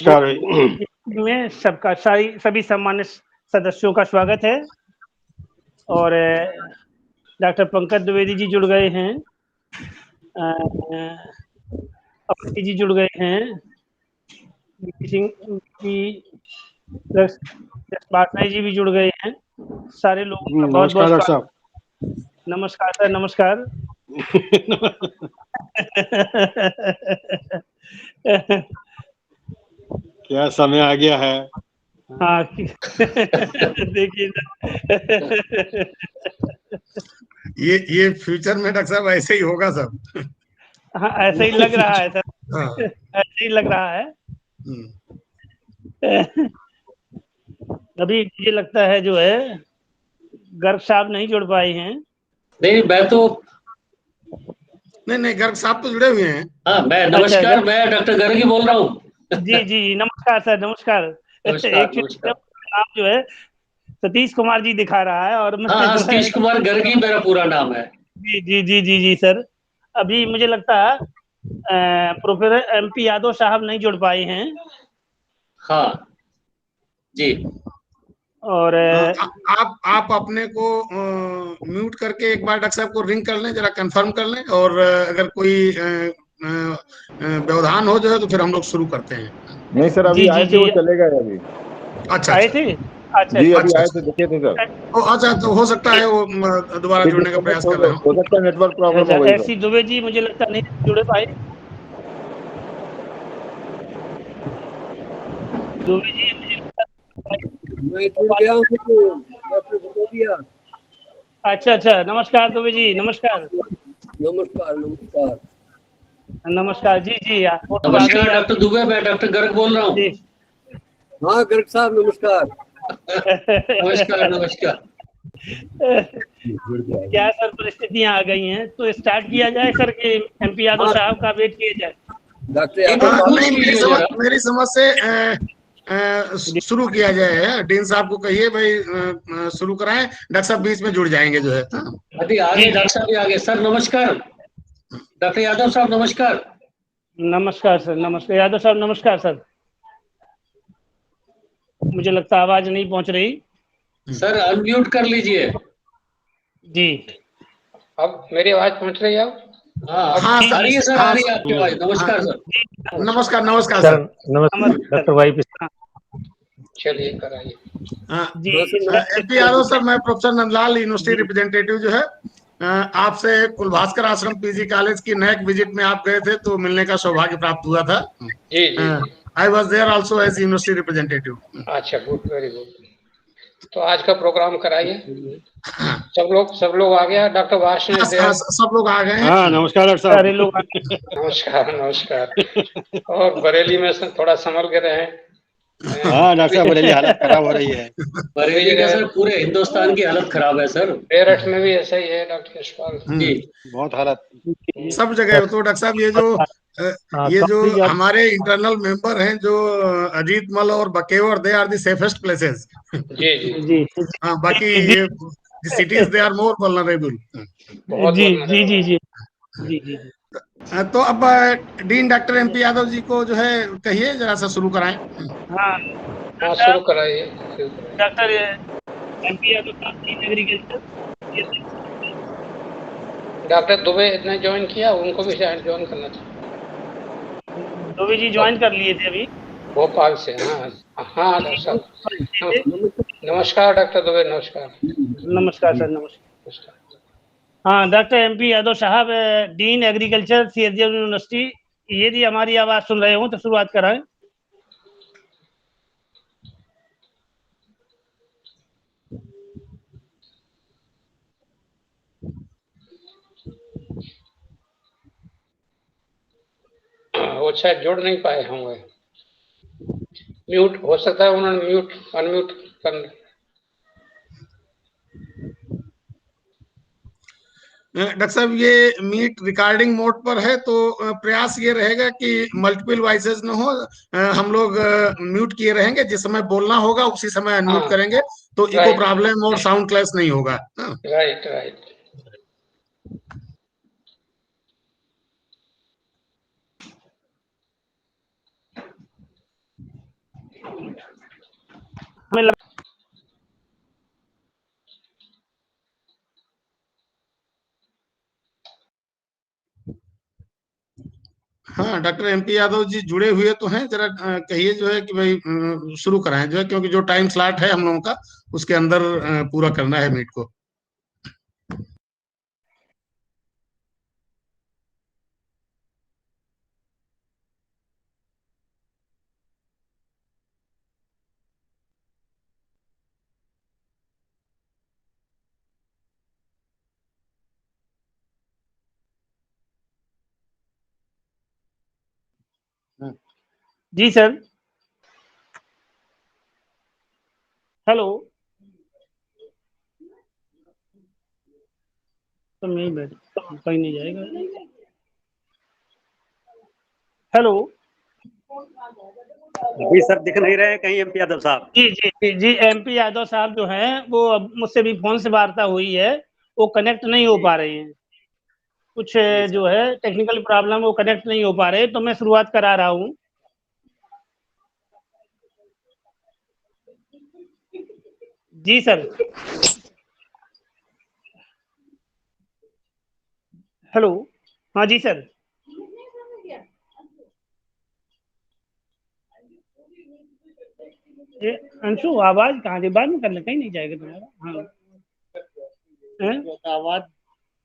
नमस्कार। में सबका सभी सम्मानित सदस्यों का स्वागत है और डॉक्टर पंकज द्विवेदी जी जुड़ गए हैं, अवस्थी जी जुड़ गए हैं, वासनाई जी भी जुड़ गए हैं। सारे लोगों का बहुत नमस्कार बहुत डॉक्टर स्वागत। साहब। नमस्कार सर, नमस्कार। क्या समय आ गया है। हाँ देखिए ये फ्यूचर में डॉक्टर साहब ऐसे ही होगा सब। हाँ, ऐसा ही लग रहा है सर। हाँ। ऐसे ही लग रहा है। अभी मुझे लगता है जो है गर्ग साहब नहीं जुड़ पाए हैं। नहीं, मैं तो नहीं गर्ग साहब तो जुड़े हुए हैं। हाँ, मैं नमस्कार, मैं डॉक्टर गर्ग ही बोल रहा हूँ। जी जी नमस्कार सर, नमस्कार। नमस्कार, एक नमस्कार। नाम जो है सतीश कुमार जी दिखा रहा है और मैं हाँ, जो है सतीश कुमार गर्ग ही मेरा पूरा नाम है। जी जी जी जी जी सर। अभी मुझे लगता है प्रोफेसर MP यादव साहब नहीं जुड़ पाए हैं। हाँ जी। और आप अपने को म्यूट करके एक बार डॉक्टर साहब को रिंग कर लें, जरा कंफर्म कर लें, और अगर कोई व्यवधान हो जो है तो फिर हम लोग शुरू करते हैं। नहीं सर, अभी आए थे, वो चले गए अभी। अच्छा आए अच्छा थे। अच्छा जी, अच्छा अभी अच्छा आए अच्छा। थे, दिखे थे सर। अच्छा, तो हो सकता है वो दोबारा अभी जुड़ने का प्रयास कर रहे हो। हो सकता है नेटवर्क प्रॉब्लम हो गई सर। ऐसी दुबे जी मुझे लगता नहीं जुड़े पाए। दुबे जी मुझे अच्छा अच्छा। नमस्कार दुबे जी, नमस्कार। नमस्कार नमस्कार नमस्कार जी जी। नमस्कार डॉक्टर दुबे, मैं डॉक्टर गर्ग बोल रहा हूँ। हाँ गर्ग साहब नमस्कार। नमस्कार, नमस्कार। क्या सर परिस्थितियां आ गई हैं, तो स्टार्ट किया जाए सर कि MP यादव साहब का वेट किया जाए। डॉक्टर यादव नहीं, मेरी समझ से शुरू किया जाए। डीन साहब को कहिए भाई शुरू कराएं, डॉक्टर साहब बीच में जुड़ जाएंगे जो है। अभी आगे डॉक्टर साहब भी आगे। सर नमस्कार, डॉक्टर यादव साहब नमस्कार। नमस्कार सर, नमस्कार यादव साहब, नमस्कार सर। मुझे लगता है आवाज नहीं पहुंच रही। सर अनम्यूट कर लीजिए। जी अब मेरी आवाज पहुंच रही है? हाँ आ रही है सर, आ रही है आपकी आवाज। नमस्कार सर। नमस्कार नमस्कार सर। नमस्कार डॉक्टर वाई। चलिए कराइए। जी MP यादव सर, मैं प्रोफेसर नंदलाल, यूनिवर्सिटी रिप्रेजेंटेटिव जो है, आपसे कुलभास्कर आश्रम PG कॉलेज की नैक विजिट में आप गए थे तो मिलने का सौभाग्य प्राप्त हुआ था। जी जी जी। I was there also as university representative. अच्छा, गुड, वेरी गुड। तो आज का प्रोग्राम कराइए। सब लोग आ गया। डॉक्टर वासना देव, सब लोग आ गए हैं। हाँ, नमस्कार डॉक्टर साहब। सारे लोग नमस्कार नमस्कार। और बरेली में थोड़ा संभल के रहे। हाँ डॉक्टर साहब, बरेली हालत खराब हो रही है। बरेली का सर पूरे हिंदुस्तान की हालत खराब है सर। मेरठ में भी ऐसा ही है डॉक्टर यशपाल जी। बहुत हालत सब जगह। तो डॉक्टर साहब ये जो हमारे इंटरनल मेंबर हैं, जो अजीत मल और Bakewar, they are the safest places. जी जी जी हाँ, बाकी ये cities they are more vulnerable. बहुत जी बहुत जी जी जी जी जी। तो अब dean doctor MP Yadav ji को जो है कहिए, जरा सा शुरू कराएं। हाँ हाँ, शुरू कराइए। डॉक्टर MP यादव साहब की एग्रीकल्चर। डॉक्टर दुबे ने ज्वाइन किया, उनको भी ज्वाइन करना था। दुबे जी ज्वाइन कर लिए थे अभी भोपाल से। हाँ हाँ डॉक्टर साहब। नमस्कार डॉक्टर दुबे, नमस्कार। नमस्कार सर, नमस्कार। हाँ डॉक्टर MP यादव साहब, डीन एग्रीकल्चर CSDM यूनिवर्सिटी। यदि हमारी आवाज सुन रहे हो तो शुरुआत कराएं। वो शायद जुड़ नहीं पाए होंगे। म्यूट हो सकता है, उन्होंने म्यूट अनम्यूट कर। डॉक्टर साहब, ये मीट रिकॉर्डिंग मोड पर है, तो प्रयास ये रहेगा कि मल्टीपल वॉइसेस न हो। हम लोग म्यूट किए रहेंगे, जिस समय बोलना होगा उसी समय अनम्यूट करेंगे, तो इको प्रॉब्लम और साउंड क्लैश नहीं होगा। Right right. हमें लग... हाँ, डॉक्टर MP यादव जी जुड़े हुए तो हैं, जरा कहिए जो है कि भाई शुरू कराएं जो है, क्योंकि जो टाइम स्लॉट है हम लोगों का उसके अंदर पूरा करना है मीट को। जी सर, हेलो, तो नहीं बैठ, कहीं नहीं जाएगा। हेलो जी सर, दिख नहीं रहे कहीं MP यादव साहब। जी MP यादव साहब जो हैं वो अब मुझसे भी फोन से वार्ता हुई है, वो कनेक्ट नहीं हो पा रहे हैं, कुछ जो है टेक्निकल प्रॉब्लम, वो कनेक्ट नहीं हो पा रहे, तो मैं शुरुआत करा रहा हूँ। जी सर, हेलो, हाँ जी सर, ये अंशु आवाज कहाँ से, बाद में करना, कहीं नहीं जाएगा तुम्हारा। हाँ, आवाज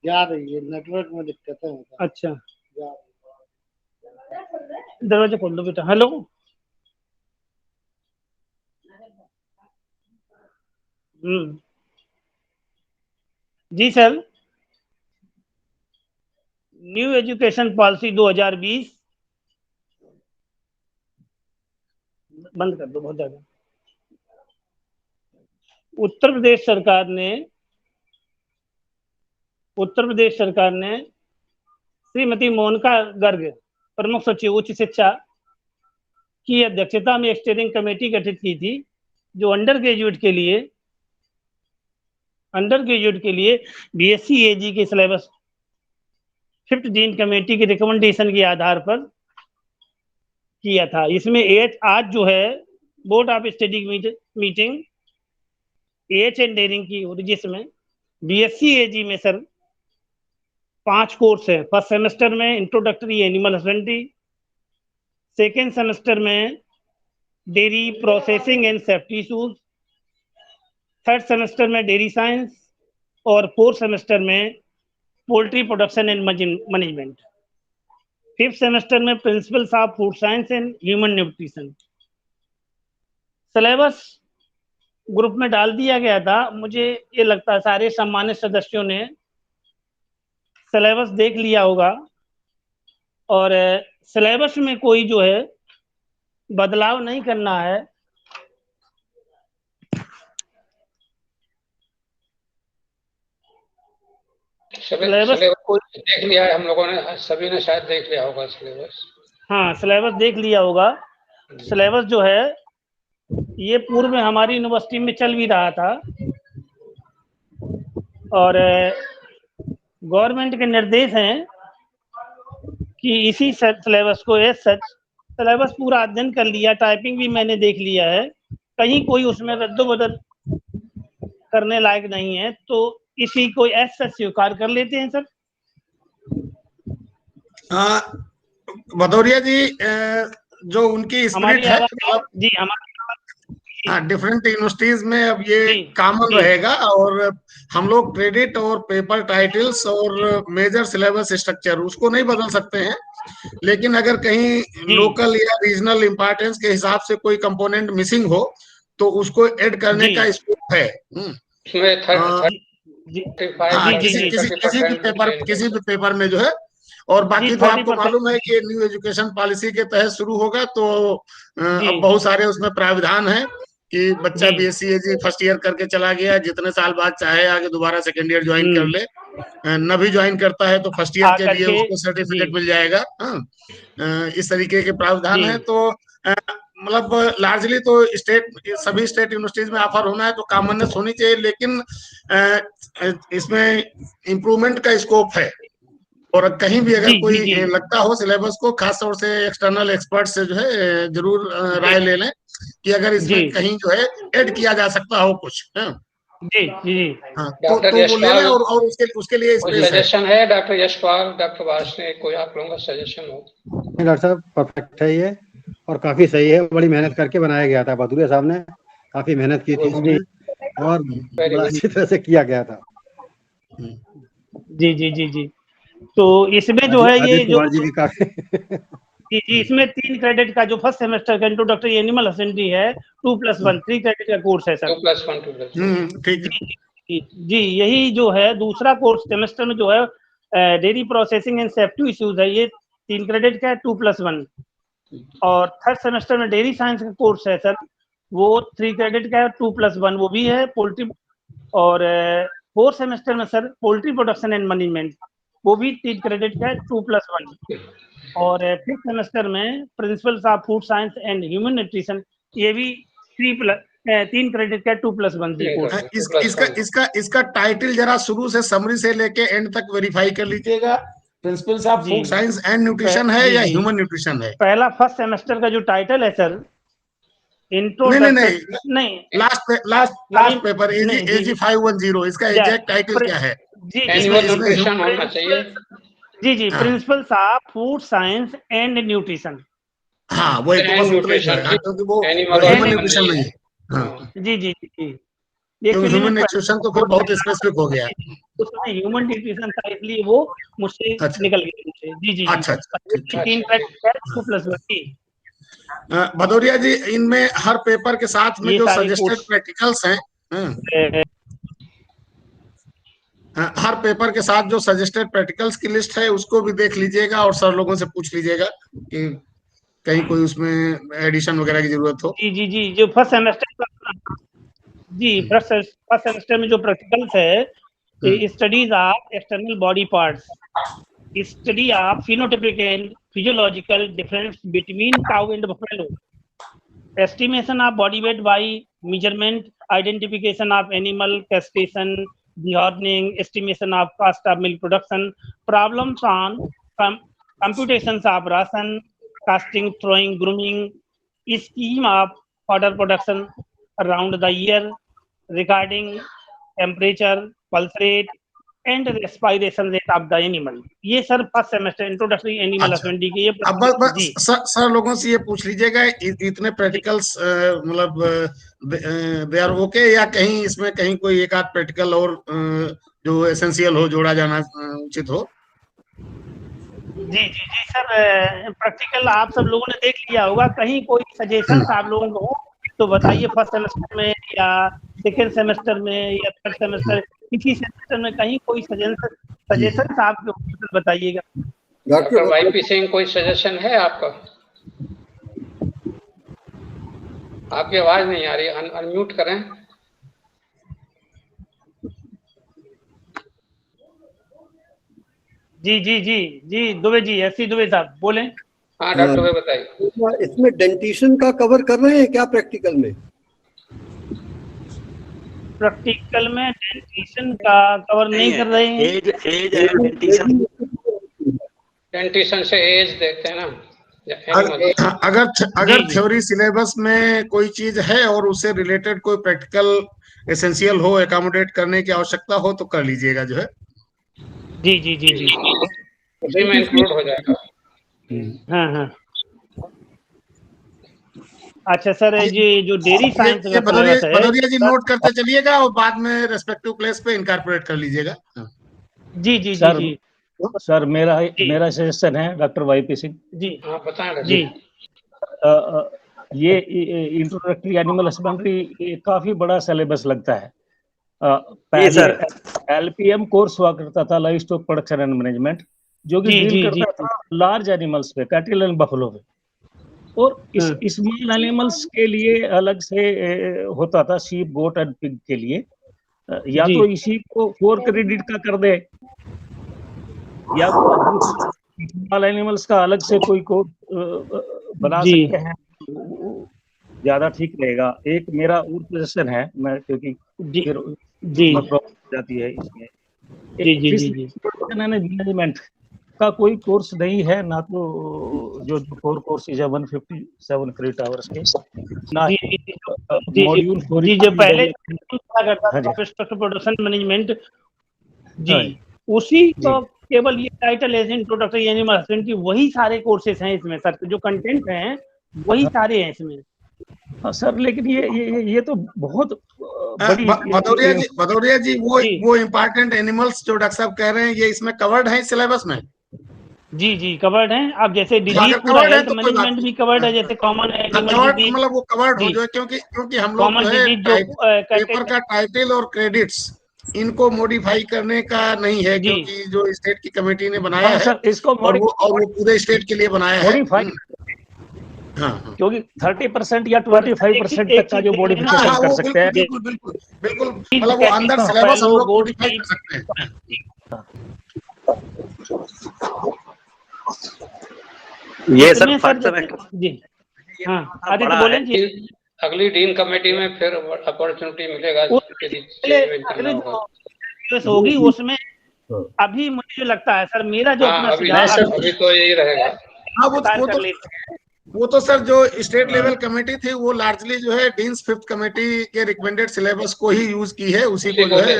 जा रही है, नेटवर्क में दिक्कत है। अच्छा, दरवाजा खोल दो बेटा। हेलो, जी सर, न्यू एजुकेशन पॉलिसी 2020 बंद कर दो, बहुत ज्यादा। उत्तर प्रदेश सरकार ने श्रीमती मोनिका गर्ग, प्रमुख सचिव उच्च शिक्षा की अध्यक्षता में एक स्टीयरिंग कमेटी गठित की थी, जो अंडर ग्रेजुएट के लिए BSc AG के सिलेबस 5th डीन कमेटी की रिकमेंडेशन के आधार पर किया था। इसमें आज जो है board of study meeting AH and dairying की, और जिसमें BSc AG में सर 5 कोर्स है। फर्स्ट सेमेस्टर में introductory animal husbandry, second semester में dairy processing and safety issues, third semester में डेयरी साइंस, और फोर्थ सेमेस्टर में poultry production and management, fifth semester में principles of food science and human nutrition. Syllabus group में डाल दिया गया था। मुझे ये लगता है सारे सम्मानित सदस्यों ने सिलेबस देख लिया होगा, और सिलेबस में कोई जो है बदलाव नहीं करना है। सिलेबस देख लिया है हम लोगों ने, सभी ने शायद देख लिया होगा सिलेबस। हाँ, सिलेबस देख लिया होगा। सिलेबस जो है ये पूर्व में हमारी यूनिवर्सिटी में चल भी रहा था, और गवर्नमेंट के निर्देश हैं कि इसी सिलेबस को, एज सच सिलेबस पूरा अध्ययन कर लिया, टाइपिंग भी मैंने देख लिया है, कहीं कोई उसमें रद्दोबदल करने लायक नहीं है, तो इसी को एज सच स्वीकार कर लेते हैं सर। भदौरिया जी, जो उनकी स्पिरिट है, जी हमारी डिफरेंट यूनिवर्सिटीज में अब ये कॉमन रहेगा, और हम लोग क्रेडिट और पेपर टाइटल्स और मेजर सिलेबस स्ट्रक्चर उसको नहीं बदल सकते हैं, लेकिन अगर कहीं लोकल या रीजनल इंपॉर्टेंस के हिसाब से कोई कंपोनेंट मिसिंग हो तो उसको ऐड करने का स्कोप है। किसी भी पेपर में जो है, और बाकी तो आपको मालूम है कि ये न्यू एजुकेशन पॉलिसी के तहत शुरू होगा, तो अब बहुत सारे उसमें प्राविधान है कि बच्चा BSc AG फर्स्ट ईयर करके चला गया, जितने साल बाद चाहे आगे दोबारा सेकेंड ईयर ज्वाइन कर ले, न भी ज्वाइन करता है तो फर्स्ट ईयर के लिए उसको सर्टिफिकेट मिल जाएगा। इस तरीके के प्रावधान है। तो मतलब लार्जली तो सभी स्टेट यूनिवर्सिटीज में ऑफर होना है तो कॉमननेस होनी चाहिए, लेकिन इसमें इम्प्रूवमेंट का स्कोप है, और कहीं भी अगर जी, कोई जी, जी। लगता हो सिलेबस को, खास तौर से एक्सटर्नल एक्सपर्ट से जो है जरूर राय ले लें कि अगर इसमें जी। कहीं जो है ऐड किया जा सकता हो कुछ। हाँ जी, जी। हाँ, डॉक्टर तो वो ले लें, यशपाल, और उसके लिए कोई स्पेस है। सजेशन है डॉक्टर यशपाल, डॉक्टर वार्ष ने, कोई आप लोगों का सजेशन हो? डॉक्टर साहब परफेक्ट है ये, और काफी सही है। बड़ी मेहनत करके बनाया गया था, भदौरिया साहब ने काफी मेहनत की थी इसमें, और वेरी बड़ा गुड। अच्छी तरह से किया गया था। जी, जी, जी, जी। तो इसमें जो है ये अजीत जो कुमार जी भी काफी जी, जी, इसमें 3 क्रेडिट का जो फर्स्ट सेमेस्टर का इंट्रोडक्टरी एनिमल हस्बेंडरी है 2+1 3 क्रेडिट का कोर्स है सर। 2+1 2+1। ठीक है। जी, जी, यही जो है दूसरा कोर्स सेमेस्टर में जो है dairy processing and safety issues है, ये 3 क्रेडिट का है 2+1। और थर्ड सेमेस्टर में डेयरी साइंस का कोर्स है सर, वो 3 क्रेडिट का है 2+1, वो भी है पोल्ट्री। और फोर्थ सेमेस्टर में sir poultry production and management, वो भी 3 क्रेडिट का है 2+1। और फिफ्थ सेमेस्टर में principles of food science and human nutrition, ये भी 3 क्रेडिट का 2+1 जी कोर्स। इसका टाइटल जरा शुरू से समरी से लेके एंड तक वेरीफाई कर लीजिएगा। प्रिंसिपल्स ऑफ जी। फूड साइंस एंड न्यूट्रिशन है जी, या जी। ह्यूमन न्यूट्रिशन है? पहला फर्स्ट सेमेस्टर का जो टाइटल है सर, नहीं, इंट्रोडक्शन नहीं, लास्ट पेपर नहीं जी, AG 510, इसका एग्जैक्ट टाइटल क्या है? जी, एनिमल जी, न्यूट्रिशन होना चाहिए। जी, जी, हाँ। Principles of food science and nutrition. हाँ वही तो, बस उतना ही है, क्योंकि वो एनिमल ह्यूमन न्यूट्रिशन नहीं है। हाँ, जी, जी, जी, जी। क्योंकि एक्चुअली ह्यूमन न्यूट्रिशन तो फिर बहुत स्पेसिफिक हो गया। उसमें ह्यूमन न्यूट्रिशन था, इसलिए वो मुझसे अच्छा। निकल गया मुझसे। जी, जी, जी। अच्छा, ठीक है। 3 क्रेडिट 2+1 भदौरिया जी, इनमें हर पेपर के साथ में ये जो सारे सजेस्टेड कोर्स प्रैक्टिकल्स हैं, हर पेपर के साथ जो सजेस्टेड प्रैक्टिकल्स की लिस्ट है उसको भी देख लीजिएगा, और सर लोगों से पूछ लीजिएगा कि कहीं कोई उसमें एडिशन वगैरह की जरूरत हो। जी, जी, जी, जो फर्स्ट सेमेस्टर जी फर्स्ट सेमेस्टर में जो प्रैक्टिकल्स है, studies of external body parts, study of phenotypic and physiological difference between cow and buffalo, estimation of body weight by measurement, identification of animal castration, dehorning, estimation of cost of milk production, problems on computations of ration, casting, throwing, grooming, scheme of fodder production around the year, regarding temperature, pulse rate and respiration rate of the animal. ये sir first semester introductory animal husbandry के ये अब बस sir लोगों से ये पूछ लीजिएगा इतने प्रैक्टिकल्स मतलब दे आर ओके, या कहीं इसमें कहीं कोई एक आध प्रैक्टिकल और जो एसेंशियल हो जोड़ा जाना उचित हो? जी, जी, जी सर, प्रैक्टिकल आप सब लोगों ने देख लिया होगा, कहीं कोई सजेशन आप लोगों को हो तो बताइए, फर्स्ट सेमेस्टर में या सेकेंड सेमेस्टर में या थर्ड सेमेस्टर, किसी सेमेस्टर में कहीं कोई सजेशन आप बताइएगा। डॉक्टर वाईपी सिंह, कोई सजेशन है आपका? आपकी आवाज नहीं आ रही, अनम्यूट करें। जी, जी, जी, जी, दुबे जी, एससी दुबे साहब बोले। हाँ डॉक्टर भाई बताइए। इसमें डेंटिशन का कवर कर रहे हैं क्या प्रैक्टिकल में? प्रैक्टिकल में डेंटिशन का कवर नहीं कर रहे हैं। डेंटिशन से एज देखते हैं ना। अगर थ्योरी सिलेबस में कोई चीज है और उससे रिलेटेड कोई प्रैक्टिकल एसेंशियल हो, एकोमोडेट करने की आवश्यकता हो तो कर लीजिएगा जो है। जी, जी, जी, जी, उसी में इंक्लूड हो जाएगा। हाँ, हाँ। अच्छा सर, ये जो डेयरी साइंस का सिलेबस है, भदौरिया जी नोट करते चलिएगा और बाद में रेस्पेक्टिव प्लेस पे इनकॉर्पोरेट कर लीजिएगा। जी, जी, सर, जी, सर मेरा सजेशन है डॉक्टर वाईपी सिंह जी, हाँ बताएं जी। ये इंट्रोडक्टरी एनिमल हस्बेंड्री काफी बड़ा सिलेबस लगता है। पहले LPM कोर्स हुआ करता था, live stock production and management, जो कि डील करता था लार्ज एनिमल्स पे, कैटल एंड बफलो पे, और स्मॉल एनिमल्स के लिए अलग से होता था, शीप, गोट एंड पिग के लिए। या तो इसी को 4 क्रेडिट का कर दे, या स्मॉल एनिमल्स का अलग से कोई कोर्स बना सकते हैं, ज्यादा ठीक रहेगा। एक मेरा और सजेशन है, मैं क्योंकि प्रॉब्लम जाती है इसमें, मैनेजमेंट का कोई कोर्स नहीं है, ना तो जो कोर कोर्सेज है 157 क्रेडिट आवर्स के, ना मॉड्यूल जी जो पहले करता था इंफ्रास्ट्रक्चर प्रोडक्शन मैनेजमेंट जी, उसी को केवल ये title as introductory animal husbandry वही सारे कोर्सेज हैं इसमें सर, जो कंटेंट हैं वही सारे हैं इसमें। हाँ सर, लेकिन ये तो बहुत बड़ी भदौरिया जी वो इम्पोर्टेंट एनिमल्स जो डॉक्टर साहब कह रहे हैं ये इसमें कवर्ड है सिलेबस में? जी कवर्ड है। अब जैसे डिजीज हेल्थ मैनेजमेंट भी कवर्ड है, जैसे कॉमन मतलब वो कवर्ड हो जाए, क्योंकि हम लोग जो है पेपर का टाइटल और क्रेडिट्स इनको मॉडिफाई करने का नहीं है, क्योंकि जो स्टेट की कमेटी ने बनाया है इसको और वो पूरे स्टेट के लिए बनाया है। हाँ, क्योंकि 30% या 25% तक का जो मॉडिफिकेशन कर सकते हैं। बिल्कुल मतलब वो अंदर सिलेबस हम लोग मॉडिफाई कर सकते हैं। ये सर फर्स्ट जी हाँ आदित्य बोलें जी। अगली डीन कमेटी में फिर अपॉर्चुनिटी मिलेगा, होगी उसमें। अभी मुझे लगता है सर, मेरा जो अभी तो यही रहेगा। हाँ वो तो सर जो स्टेट लेवल कमेटी थी वो लार्जली जो है डीन्स फिफ्थ कमेटी के रिकमेंडेड सिलेबस को ही यूज की है, उसी को जो है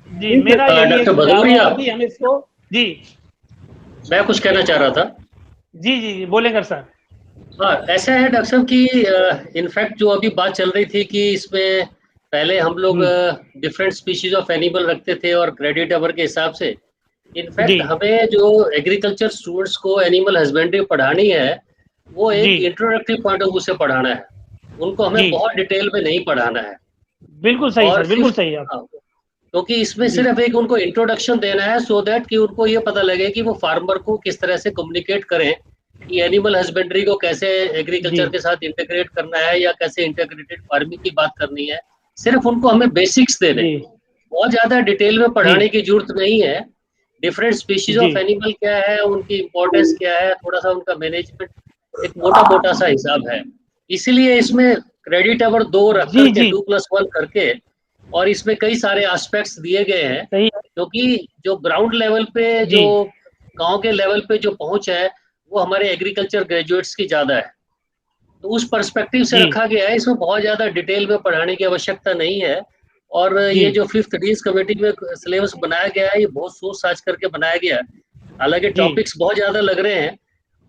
जी मेरा यही है। हम इसको जी मैं कुछ कहना चाह रहा था। जी बोलेंगे सर। हाँ, ऐसा है डॉक्टर साहब कि इनफैक्ट जो अभी बात चल रही थी कि इसमें पहले हम लोग डिफरेंट स्पीशीज ऑफ एनिमल रखते थे और क्रेडिट आवर के हिसाब से। इनफैक्ट हमें जो एग्रीकल्चर स्टूडेंट्स को एनिमल हस्बेंड्री पढ़ानी है वो एक इंट्रोडक्टरी पॉइंट ऑफ व्यू से पढ़ाना है, उनको हमें बहुत डिटेल में नहीं पढ़ाना है। बिल्कुल सही सर, बिल्कुल सही है। क्योंकि इसमें सिर्फ एक उनको इंट्रोडक्शन देना है, सो दैट कि उनको ये पता लगे कि वो फार्मर को किस तरह से कम्युनिकेट करें कि एनिमल हस्बेंड्री को कैसे एग्रीकल्चर के साथ इंटीग्रेट करना है या कैसे इंटीग्रेटेड फार्मिंग की बात करनी है। सिर्फ उनको हमें बेसिक्स देने, बहुत ज्यादा डिटेल में पढ़ाने की जरूरत नहीं है। डिफरेंट स्पीशीज ऑफ एनिमल क्या है, उनकी इंपॉर्टेंस क्या है, थोड़ा सा उनका मैनेजमेंट, एक मोटा सा हिसाब है। इसीलिए इसमें क्रेडिट आवर 2 रख करके 2+1 करके, और इसमें कई सारे एस्पेक्ट्स दिए गए हैं, क्योंकि जो ग्राउंड लेवल पे, जो गांव के लेवल पे जो पहुंच है वो हमारे एग्रीकल्चर ग्रेजुएट्स की ज्यादा है, तो उस पर्सपेक्टिव से रखा गया है। इसमें बहुत ज्यादा डिटेल में पढ़ाने की आवश्यकता नहीं है। और ये जो 5th डीन्स कमेटी में सिलेबस बनाया गया है ये बहुत सोच साच करके बनाया गया है। हालांकि टॉपिक्स बहुत ज्यादा लग रहे हैं,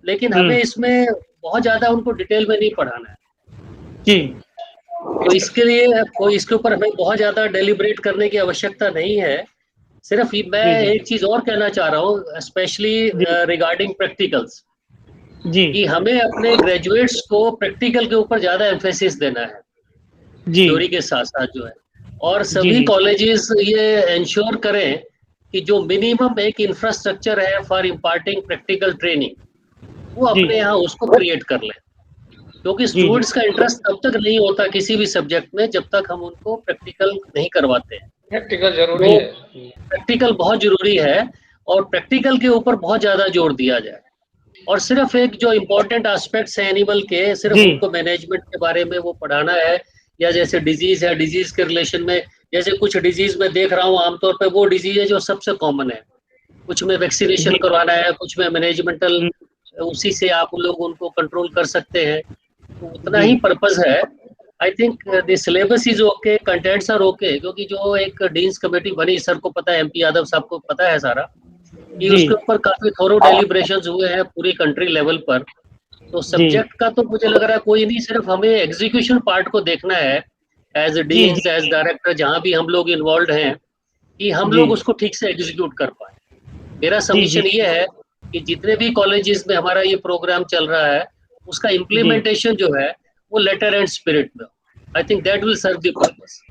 लेकिन हमें इसमें बहुत ज्यादा उनको डिटेल में नहीं पढ़ाना है तो इसके लिए कोई इसके ऊपर हमें बहुत ज्यादा डेलिब्रेट करने की आवश्यकता नहीं है। सिर्फ मैं एक चीज और कहना चाह रहा हूँ, स्पेशली रिगार्डिंग प्रैक्टिकल्स, कि हमें अपने ग्रेजुएट्स को प्रैक्टिकल के ऊपर ज्यादा एम्फेसिस देना है थ्योरी के साथ साथ जो है। और सभी कॉलेजेस ये इंश्योर करें कि जो मिनिमम एक इंफ्रास्ट्रक्चर है फॉर इम्पार्टिंग प्रैक्टिकल ट्रेनिंग वो अपने यहाँ उसको क्रिएट कर लें, क्योंकि स्टूडेंट्स का इंटरेस्ट तब तक नहीं होता किसी भी सब्जेक्ट में जब तक हम उनको प्रैक्टिकल नहीं करवाते हैं। प्रैक्टिकल जरूरी है, प्रैक्टिकल बहुत जरूरी है, और प्रैक्टिकल के ऊपर बहुत ज्यादा जोर दिया जाए। और सिर्फ एक जो इम्पोर्टेंट एस्पेक्ट्स हैं एनिमल के, सिर्फ उनको मैनेजमेंट के बारे में वो पढ़ाना है, या जैसे डिजीज है, डिजीज के रिलेशन में जैसे कुछ डिजीज में देख रहा हूँ आमतौर पे वो डिजीज है जो सबसे कॉमन है, कुछ में वैक्सीनेशन करवाना है, कुछ में मैनेजमेंटल, उसी से आप लोग उनको कंट्रोल कर सकते हैं, तो उतना ही पर्पस है। I think the syllabus is okay, contents are okay, क्योंकि जो एक डीन्स कमेटी बनी, सर को पता है, MP यादव साहब को पता है सारा, कि उसके ऊपर काफी थोरो डेलिब्रेशंस हुए हैं पूरी कंट्री लेवल पर। तो सब्जेक्ट का तो मुझे लग रहा है कोई नहीं, सिर्फ हमें एग्जीक्यूशन पार्ट को देखना है एज डीन्स, एज डायरेक्टर, जहाँ भी हम लोग इन्वॉल्व हैं, कि हम लोग उसको ठीक से एग्जीक्यूट कर पाए। मेरा सबमिशन ये है कि जितने भी कॉलेजेस में हमारा ये प्रोग्राम चल रहा है उसका इम्प्लीमेंटेशन जो है वो लेटर एंड स्पिरिट में, I think that will serve the purpose.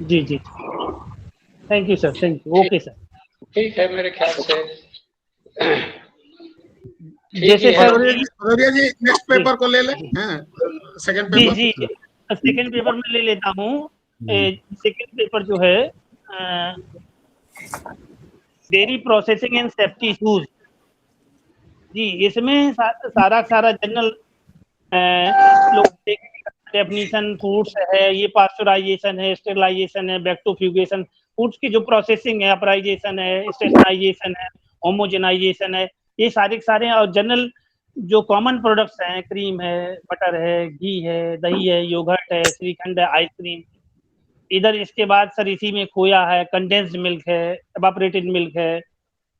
जी thank you sir, thank you. Okay sir, ठीक है मेरे ख्याल से। जैसे सर जी नेक्स्ट पेपर को ले लें, सेकंड पेपर। जी सेकंड पेपर में ले लेता हूँ। सेकंड पेपर जो है dairy processing and safety issues जी, इसमें सारा जनरल लोग डेफिनेशन फूड्स है, ये पास्चराइजेशन है, स्टेरिलाइजेशन है, बैक टू फ्यूगेशन, फूड्स की जो प्रोसेसिंग है, अपराइजेशन है, स्टेशनाइजेशन है, होमोजेनाइजेशन है, ये सारे के सारे, और जनरल जो कॉमन प्रोडक्ट्स हैं, क्रीम है, बटर है, घी है, दही है, योगर्ट है, श्रीखंड है, आइसक्रीम। इधर इसके बाद सर इसी में खोया है, कंडेंस्ड मिल्क है, एवापोरेटेड मिल्क है,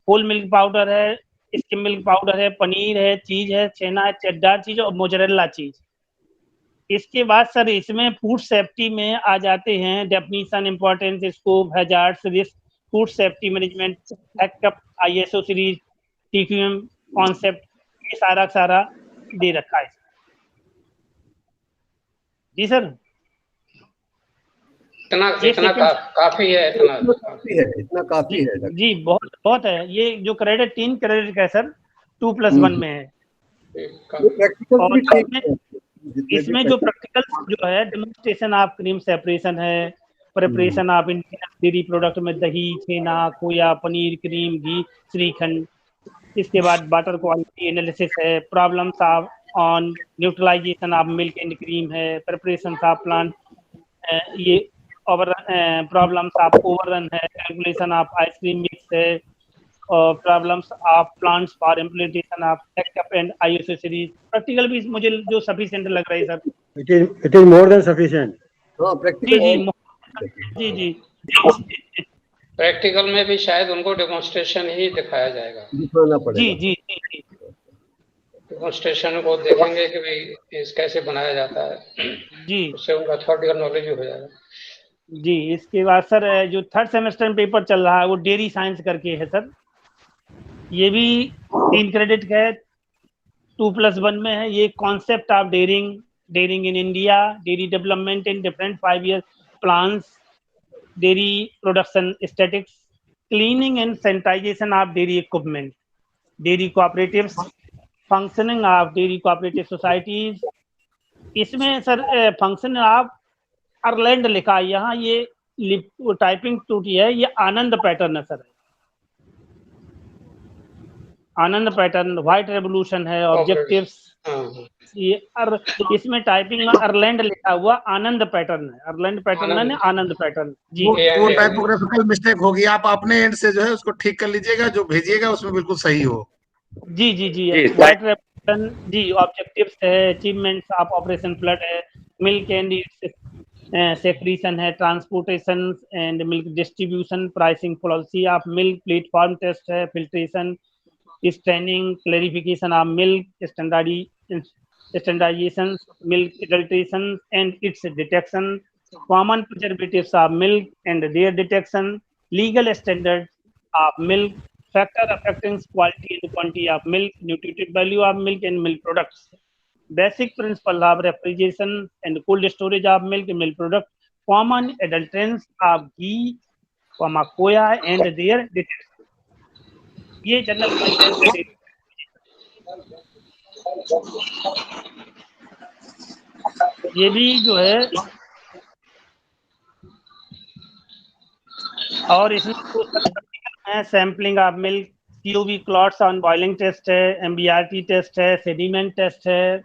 होल मिल्क पाउडर है, स्किम मिल्क पाउडर है, पनीर है, चीज है, छेना है, चेडडर चीज और मोजरेला चीज। इसके बाद सर इसमें फूड सेफ्टी में आ जाते हैं definition, importance, scope, hazards, risk, food safety management act, ISO series, TQM concept, ये सारा दे रखा है। जी सर, इतना काफी है, इतना काफी है जी, बहुत है। ये जो क्रेडिट 3 क्रेडिट है सर, 2+1 में है। और इसमें जो प्रैक्टिकल जो है, डेमोन्स्ट्रेशन ऑफ क्रीम सेपरेशन है, प्रिपरेशन ऑफ डेयरी प्रोडक्ट में दही, छेना, खोया, पनीर, क्रीम, घी, श्रीखंड। इसके बाद वाटर क्वालिटी एनालिसिस है, problems of on neutralization of milk and cream है, प्रिपरेशन ऑफ प्लांट, ये ओवर प्रॉब्लम्स ऑफ ओवररन है, कैलकुलेशन ऑफ आइसक्रीम मिक्स है, और problems of plants for implementation of act and ISO series. Practical भी मुझे जो sufficient लग रहा है sir. It is more than sufficient. हाँ, प्रैक्टिकल जी प्रैक्टिकल में भी शायद उनको डेमोन्स्ट्रेशन ही दिखाया जाएगा, दिखाना पड़ेगा। जी डेमोन्स्ट्रेशन को देखेंगे कि भाई इस कैसे बनाया जाता है जी, उससे उनका थ्योरेटिकल नॉलेज भी हो जाएगा। जी। इसके बाद सर जो 3rd सेमेस्टर में पेपर चल रहा है वो डेयरी साइंस करके है सर। ये भी 3 क्रेडिट का है, 2+1 में है। ये concept of dairying in India, dairy development in different 5 year plans, dairy production statics, cleaning and sanitization of dairy equipment, dairy cooperatives, functioning of dairy cooperative societies. इसमें सर फंक्शन ऑफ आयरलैंड लिखा है यहाँ, ये typing त्रुटि है, ये Anand pattern है sir, Anand pattern. White revolution है, ऑब्जेक्टिव्स, ये इसमें टाइपिंग में आयरलैंड लिखा हुआ, आनंद पैटर्न है, आयरलैंड पैटर्न है, आनंद पैटर्न। जी, वो टाइपोग्राफिकल मिस्टेक होगी, आप अपने एंड से जो है उसको ठीक कर लीजिएगा, जो भेजिएगा उसमें बिल्कुल सही हो। जी व्हाइट रेवोल्यूशन जी, ऑब्जेक्टिव्स है, अचीवमेंट्स ऑफ ऑपरेशन फ्लड है, मिल्क एंड सेक्रीशन है, transportation and milk distribution, pricing policy of milk, platform test है, filtration, standing, clarification of milk, standardisation, milk adulteration and its detection, common preservatives of milk and their detection, legal standard of milk, factor affecting quality and quantity of milk, nutritive value of milk and milk products, basic principle of refrigeration and cold storage of milk and milk product, common adulterants of ghee, खोया and their detection। ये general ये भी जो है, और इसमें sampling of milk, COV clots on boiling test है, MBRT test है, सेडिमेंट टेस्ट है,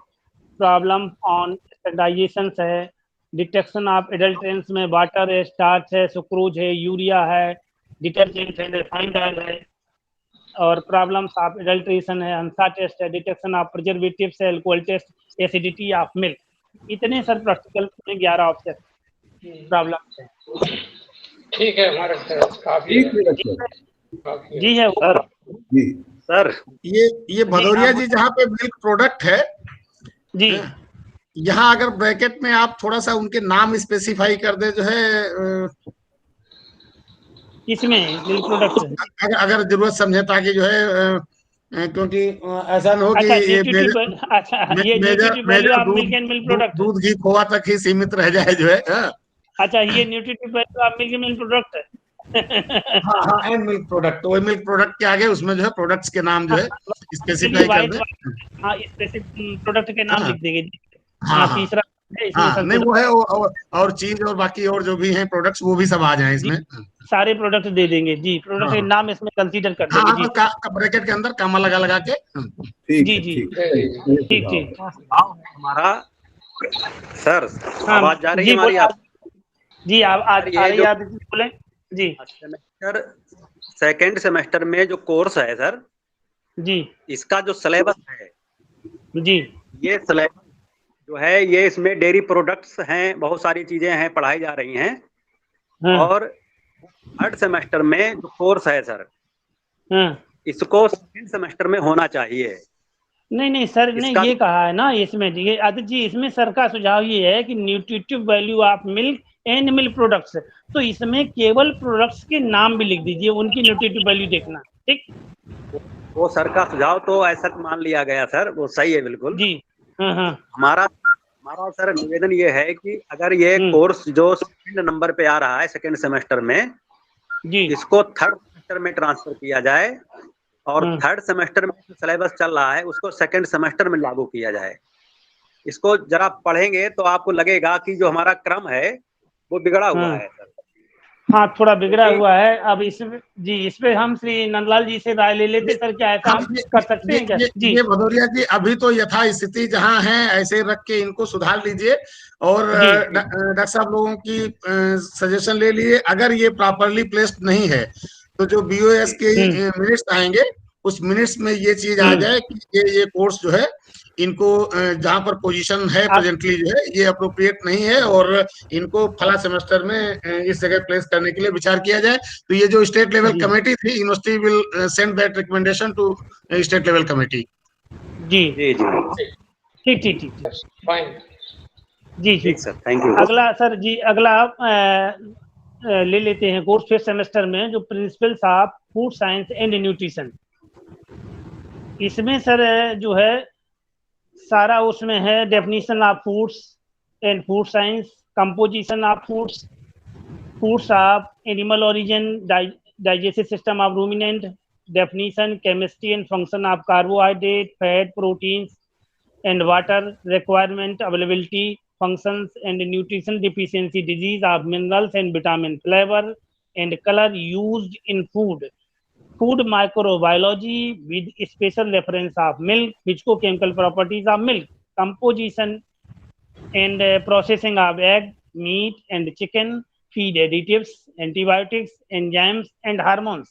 प्रॉब्लम ऑन स्टैंडर्डाइजेशन है, डिटेक्शन ऑफ एडल्ट्रेंट्स में वाटर है, स्टार्च है, सुक्रोज है, यूरिया है, डिटर्जेंट है, रिफाइंड ऑयल है, और प्रॉब्लम्स ऑफ एडल्ट्रेशन है, अंसा टेस्ट है, डिटेक्शन ऑफ प्रिजर्वेटिव्स है, alcohol test, acidity of milk. इतने सर प्रैक्टिकल में 11 ऑप्शन प्रॉब्लम है। ठीक है, हमारे काफी जी है सर। ये भदौरिया जी जहाँ पे मिल्क प्रोडक्ट है जी, यहाँ अगर ब्रैकेट में आप थोड़ा सा उनके नाम स्पेसिफाई कर दे जो है, इसमें मिल्क प्रोडक्ट अगर जरूरत समझे, ताकि जो है क्योंकि ऐसा न हो कि दूध घी खोआ तक ही सीमित रह जाए जो है। अच्छा, ये nutritive value of milk milk product है। हाँ, एंड मिल्क प्रोडक्ट, वही मिल्क प्रोडक्ट के आगे उसमें जो है प्रोडक्ट्स के नाम जो है स्पेसिफाई कर दे। हाँ, स्पेसिफिक प्रोडक्ट के नाम लिख देंगे। हाँ, तीसरा नहीं वो है, और चीज और बाकी और जो भी हैं प्रोडक्ट्स वो भी सब आ जाएं इसमें, सारे प्रोडक्ट दे देंगे जी। प्रोडक्ट के नाम इसमें कंसीडर कर देंगे जी, ब्रैकेट के अंदर कामा लगा के। जी ठीक। हमारा सर आवाज जा रही है हमारी? आप जी, आप आ रही है, आप बोले। जी सेमेस्टर सेकेंड सेमेस्टर में जो कोर्स है सर जी, इसका जो सिलेबस है जी ये सिलेबस जो है ये इसमें डेयरी प्रोडक्ट्स हैं, बहुत सारी चीजें हैं पढ़ाई जा रही हैं। हाँ, और थर्ड सेमेस्टर में जो कोर्स है सर हाँ। इसको सेकेंड सेमेस्टर में होना चाहिए। नहीं नहीं सर ने इसका ये कहा है ना इसमें, ये आदित्य जी इसमें सर का सुझाव ये है कि nutritive value of milk and milk products, तो इसमें केवल प्रोडक्ट्स के नाम भी लिख दीजिए, उनकी न्यूट्रिटिव वैल्यू देखना। ठीक, वो सर का सुझाव तो ऐसा मान लिया गया सर, वो सही है बिल्कुल जी। हाँ हाँ हमारा सर निवेदन ये है कि अगर ये कोर्स जो सेकंड नंबर पे आ रहा है सेकंड सेमेस्टर में जी, इसको थर्ड सेमेस्टर में ट्रांसफर किया जाए और थर्ड सेमेस्टर में जो सिलेबस चल रहा है उसको सेकंड सेमेस्टर में लागू किया जाए। इसको जरा पढ़ेंगे तो आपको लगेगा कि जो हमारा क्रम है वो बिगड़ा हुआ है सर। हाँ थोड़ा बिगड़ा हुआ है। अब इसमें जी इस पे हम श्री नंदलाल जी से राय ले लेते सर, क्या ऐसा हम कर सकते हैं क्या? जी ये भदौरिया जी अभी तो यथा स्थिति जहाँ है ऐसे रख के इनको सुधार लीजिए और डॉक्टर साहब लोगों की सजेशन ले लिए। अगर ये प्रॉपरली प्लेस्ड नहीं है तो जो BOS के मिनट्स आएंगे उस मिनट्स में ये चीज आ जाए कि ये कोर्स जो है इनको जहाँ पर पोजीशन है प्रेजेंटली जो है ये अप्रोप्रिएट नहीं है और इनको फला सेमेस्टर में इस जगह प्लेस करने के लिए विचार किया जाए। तो ये जो स्टेट लेवल कमेटी थी university will send that recommendation to state level committee. जी जी जी ठीक ठीक ठीक फाइन जी ठीक सर, थैंक यू। अगला सर जी अगला ले लेते हैं कोर्स फिफ्थ सेमेस्टर में जो principles of food science and nutrition. इसमें सर जो है सारा उसमें है definition of foods and food science, composition of foods, foods of animal origin, digestive system of ruminant, definition, chemistry and function of carbohydrate, fat, proteins and water, requirement, availability, functions and nutrition deficiency, disease of minerals and vitamin, flavor and color used in food, food microbiology with special reference of milk, physicochemical properties of milk, composition and processing of egg, meat and chicken, feed additives, antibiotics, enzymes and hormones।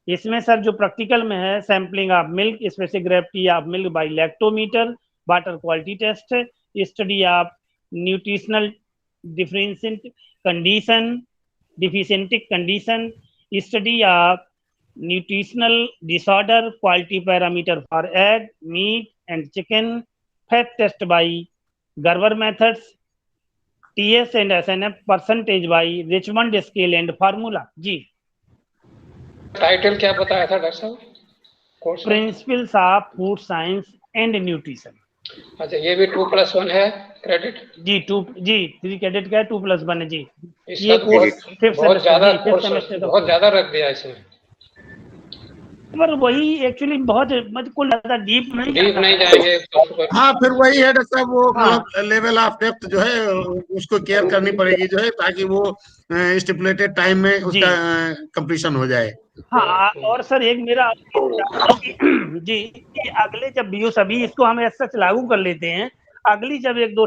इसमें sir जो practical में है sampling of milk, specific gravity of milk by lactometer, water quality test, study of nutritional deficient condition, deficient condition, study of nutritional disorder, quality parameter for egg, meat and chicken, fat test by गर्वर methods, TS and SNF percentage by Richmond scale and formula. जी title क्या बताया था doctor साहब? Principles of food science and nutrition. अच्छा ये भी 2+1 है क्रेडिट? जी 3 क्रेडिट का है, 2+1 है जी। ये कोर्स बहुत ज्यादा रख दिया इसमें, पर वही एक्चुअली बहुत कुल ज्यादा डीप नहीं जाएंगे। हाँ फिर वही है डॉक्टर साहब, वो लेवल ऑफ डेप्थ जो है उसको केयर करनी पड़ेगी जो है, ताकि वो स्टिपुलेटेड टाइम में उसका कंप्लीशन हो जाए। हाँ और सर एक मेरा जी अगले जब BOS अभी इसको हम ऐसा लागू कर लेते हैं, अगली जब 1-2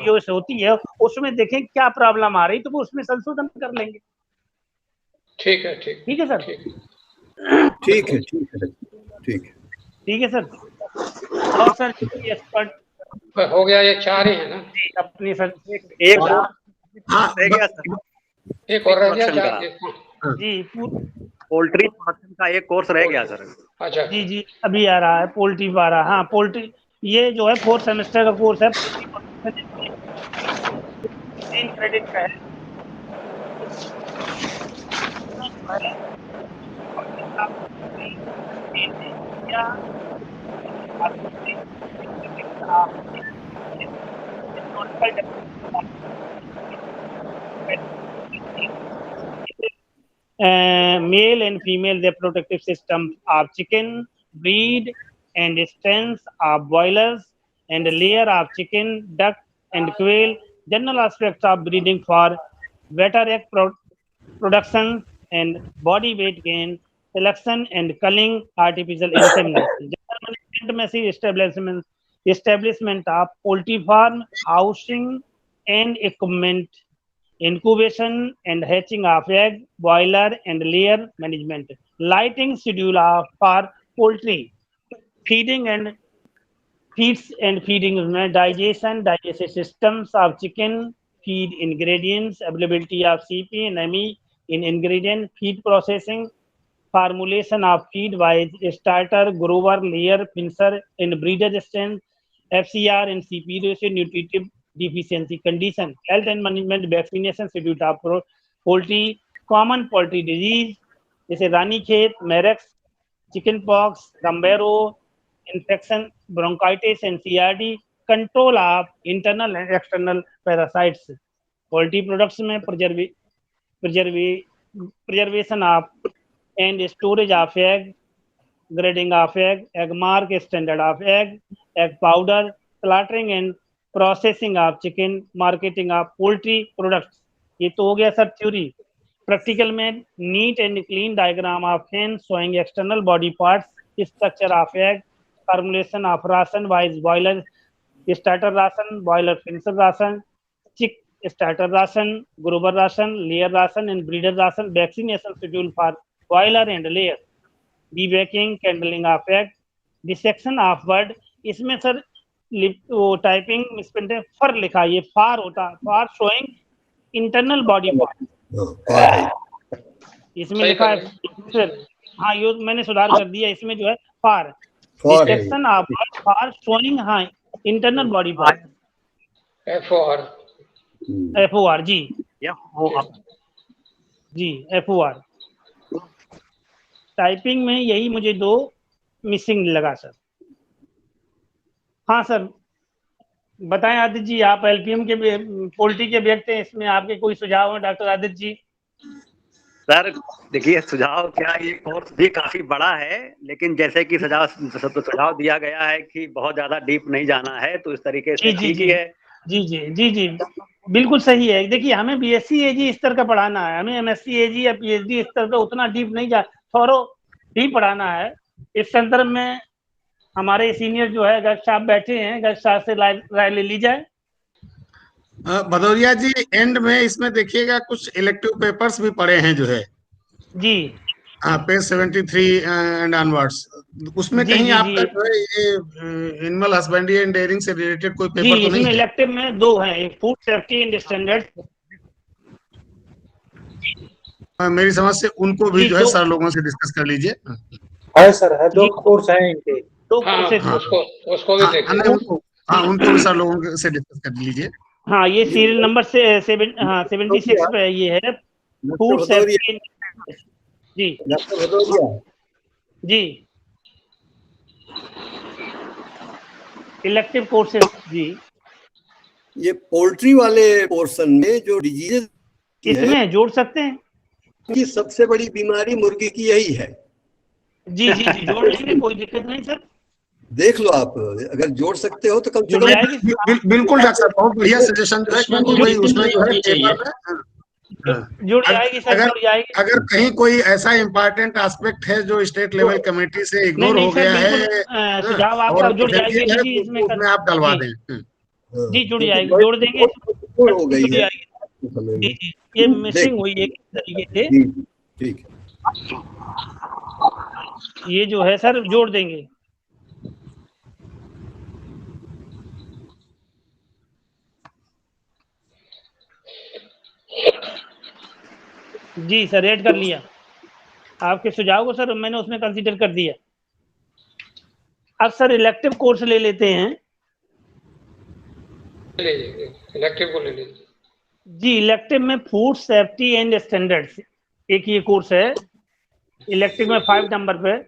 BOS होती है उसमें देखें क्या प्रॉब्लम आ रही तो वो उसमें संशोधन कर लेंगे। ठीक है सर, ठीक है सर। और सर एक्सपर्ट हो गया, ये 4 ही है ना जी अपनी सर एक रह गया सर, एक और रह गया जी पोल्ट्री प्रोडक्शन का एक कोर्स रह गया सर। अच्छा जी अभी आ रहा है पोल्ट्री आ रहा है। हाँ पोल्ट्री ये जो है 4th सेमेस्टर का कोर्स है, 3 क्रेडिट का है। Male and female reproductive system of chicken, breed and strength of boilers and layer of chicken, duck and quail, general aspects of breeding for better egg production and body weight gain, selection and culling, artificial insemination, general establishment of poultry farm, housing and equipment, incubation and hatching of egg, boiler and layer management, lighting schedule for poultry, feeding and feeds and feeding, digestive systems of chicken, feed ingredients, availability of CP and ME in ingredient, feed processing, formulation of feed wise starter, grower, layer, pincer, and breeder strength, FCR and CP ratio, nutritive deficiency condition, health and management, vaccination schedule of poultry, common poultry disease जैसे Ranikhet, Marek's, chicken pox, Gumboro, infection, bronchitis and CRD, control of internal and external parasites. Poultry products में preservation of and storage of egg, grading of egg, egg mark, standard of egg, egg powder, slaughtering and processing of chicken, marketing of poultry products. ये तो हो गया sir theory. Practical में neat and clean diagram of hen showing external body parts, structure of egg, formulation of ration wise boiler starter ration, boiler pincer ration, chick starter ration, grower ration, layer ration and breeder ration, vaccination schedule for boiler and layer, debaking, candling of egg, dissection of bird। इसमें sir वो typing misprint है, फर लिखा, ये फार होता, फार showing internal body part, इसमें लिखा है फिर, हाँ ये मैंने सुधार कर दिया, इसमें जो है फार, डिसेक्शन ऑफ फार शोइंग, हाँ इंटरनल बॉडी पार्ट, FOR जी, जी FOR। टाइपिंग में यही मुझे दो मिसिंग लगा सर। हाँ सर बताएं आदित्य जी, आप LPM के पोल्ट्री के व्यक्ति हैं, इसमें आपके कोई सुझाव है डॉक्टर आदित्य जी? सर देखिए सुझाव क्या, ये कोर्स भी काफी बड़ा है, लेकिन जैसे कि सुझाव दिया गया है कि बहुत ज्यादा डीप नहीं जाना है, तो इस तरीके से ठीक ही है। जी जी जी जी बिल्कुल सही है। देखिए हमें BSc AG स्तर का पढ़ाना है, हमें MSc AG या PhD स्तर का उतना डीप नहीं जा, थोड़ा डीप पढ़ाना है। इस संदर्भ में हमारे सीनियर जो है गर्ग साहब बैठे हैं, गर्ग साहब से राय ले ली जाए। भदौरिया जी एंड में इसमें देखिएगा कुछ इलेक्टिव पेपर्स भी पड़े हैं जो है जी, पेज 73 एंड ऑनवर्ड्स, उसमें कहीं आपका जो है ये एनिमल हस्बेंड्री एंड डेयरिंग से रिलेटेड कोई पेपर तो नहीं है? इलेक्टिव में दो हैं, एक फूड सेफ्टी एंड स्टैंडर्ड, मेरी समझ से उनको भी जो है सर लोगों से डिस्कस कर लीजिए। है सर, है दो कोर्स हैं इनके, दो कोर्सेज, उसको भी देखिए, हाँ उनको भी सर लोगों से डिस्कस कर लीजिए। हाँ ये सीरियल नंबर से 76 पे ये है फूड सेफ्टी जी जी इलेक्टिव कोर्सेज जी। ये पोल्ट्री वाले पोर्शन में जो डिजीजेस इसमें जोड़ सकते हैं कि सबसे बड़ी बीमारी मुर्गी की यही है। जी जी जी जोड़ लेंगे, कोई दिक्कत नहीं सर, देख लो आप अगर जोड़ सकते हो तो कम से कम। बिल्कुल डॉक्टर साहब, बहुत बढ़िया सजेशन जो है, क्योंकि उसमें जो है जुड़ जाएगी सर, जुड़ जाएगी। अगर कहीं कोई ऐसा इम्पोर्टेंट एस्पेक्ट है जो स्टेट लेवल कमेटी से इग्नोर हो गया है, सुझाव आपका जुड़ जाएगी, इसमें आप डलवा दें। जी जुड़ जाएगी, जोड़ देंगे, हो गई है जी, ये मिसिंग हुई है तरीके से, ठीक ये जो है सर जोड़ देंगे। जी सर ऐड कर लिया आपके सुझाव को सर, मैंने उसमें कंसीडर कर दिया। अब सर इलेक्टिव कोर्स ले लेते हैं, इलेक्टिव को ले लीजिए जी। इलेक्टिव में फूड सेफ्टी एंड स्टैंडर्ड्स एक ये कोर्स है, इलेक्टिव में 5 नंबर पे।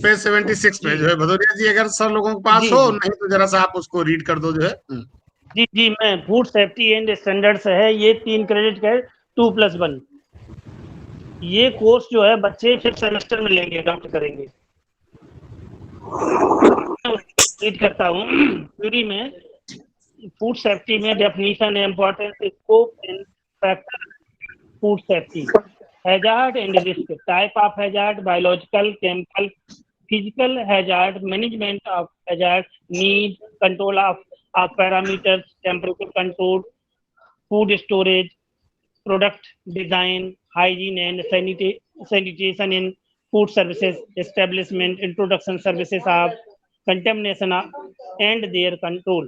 पेज 76 पे जो है भदौरिया जी, अगर सर लोगों के पास हो, नहीं तो जरा सा आप उसको रीड कर दो जो है। जी जी मैं फूड सेफ्टी एंड स्टैंडर्ड्स है, ये 3 क्रेडिट का 2+1। ये कोर्स जो है बच्चे 5th सेमेस्टर में लेंगे, अडॉप्ट करेंगे। रीड करता हूँ थ्योरी में। फूड सेफ्टी में definition, importance, scope and factor food safety, hazard and risk, type of hazard, biological, chemical, physical hazard, management of hazard, need, control of parameters, temperature control, food storage, product design, hygiene and sanitation in food services establishment, introduction services of contamination and their control,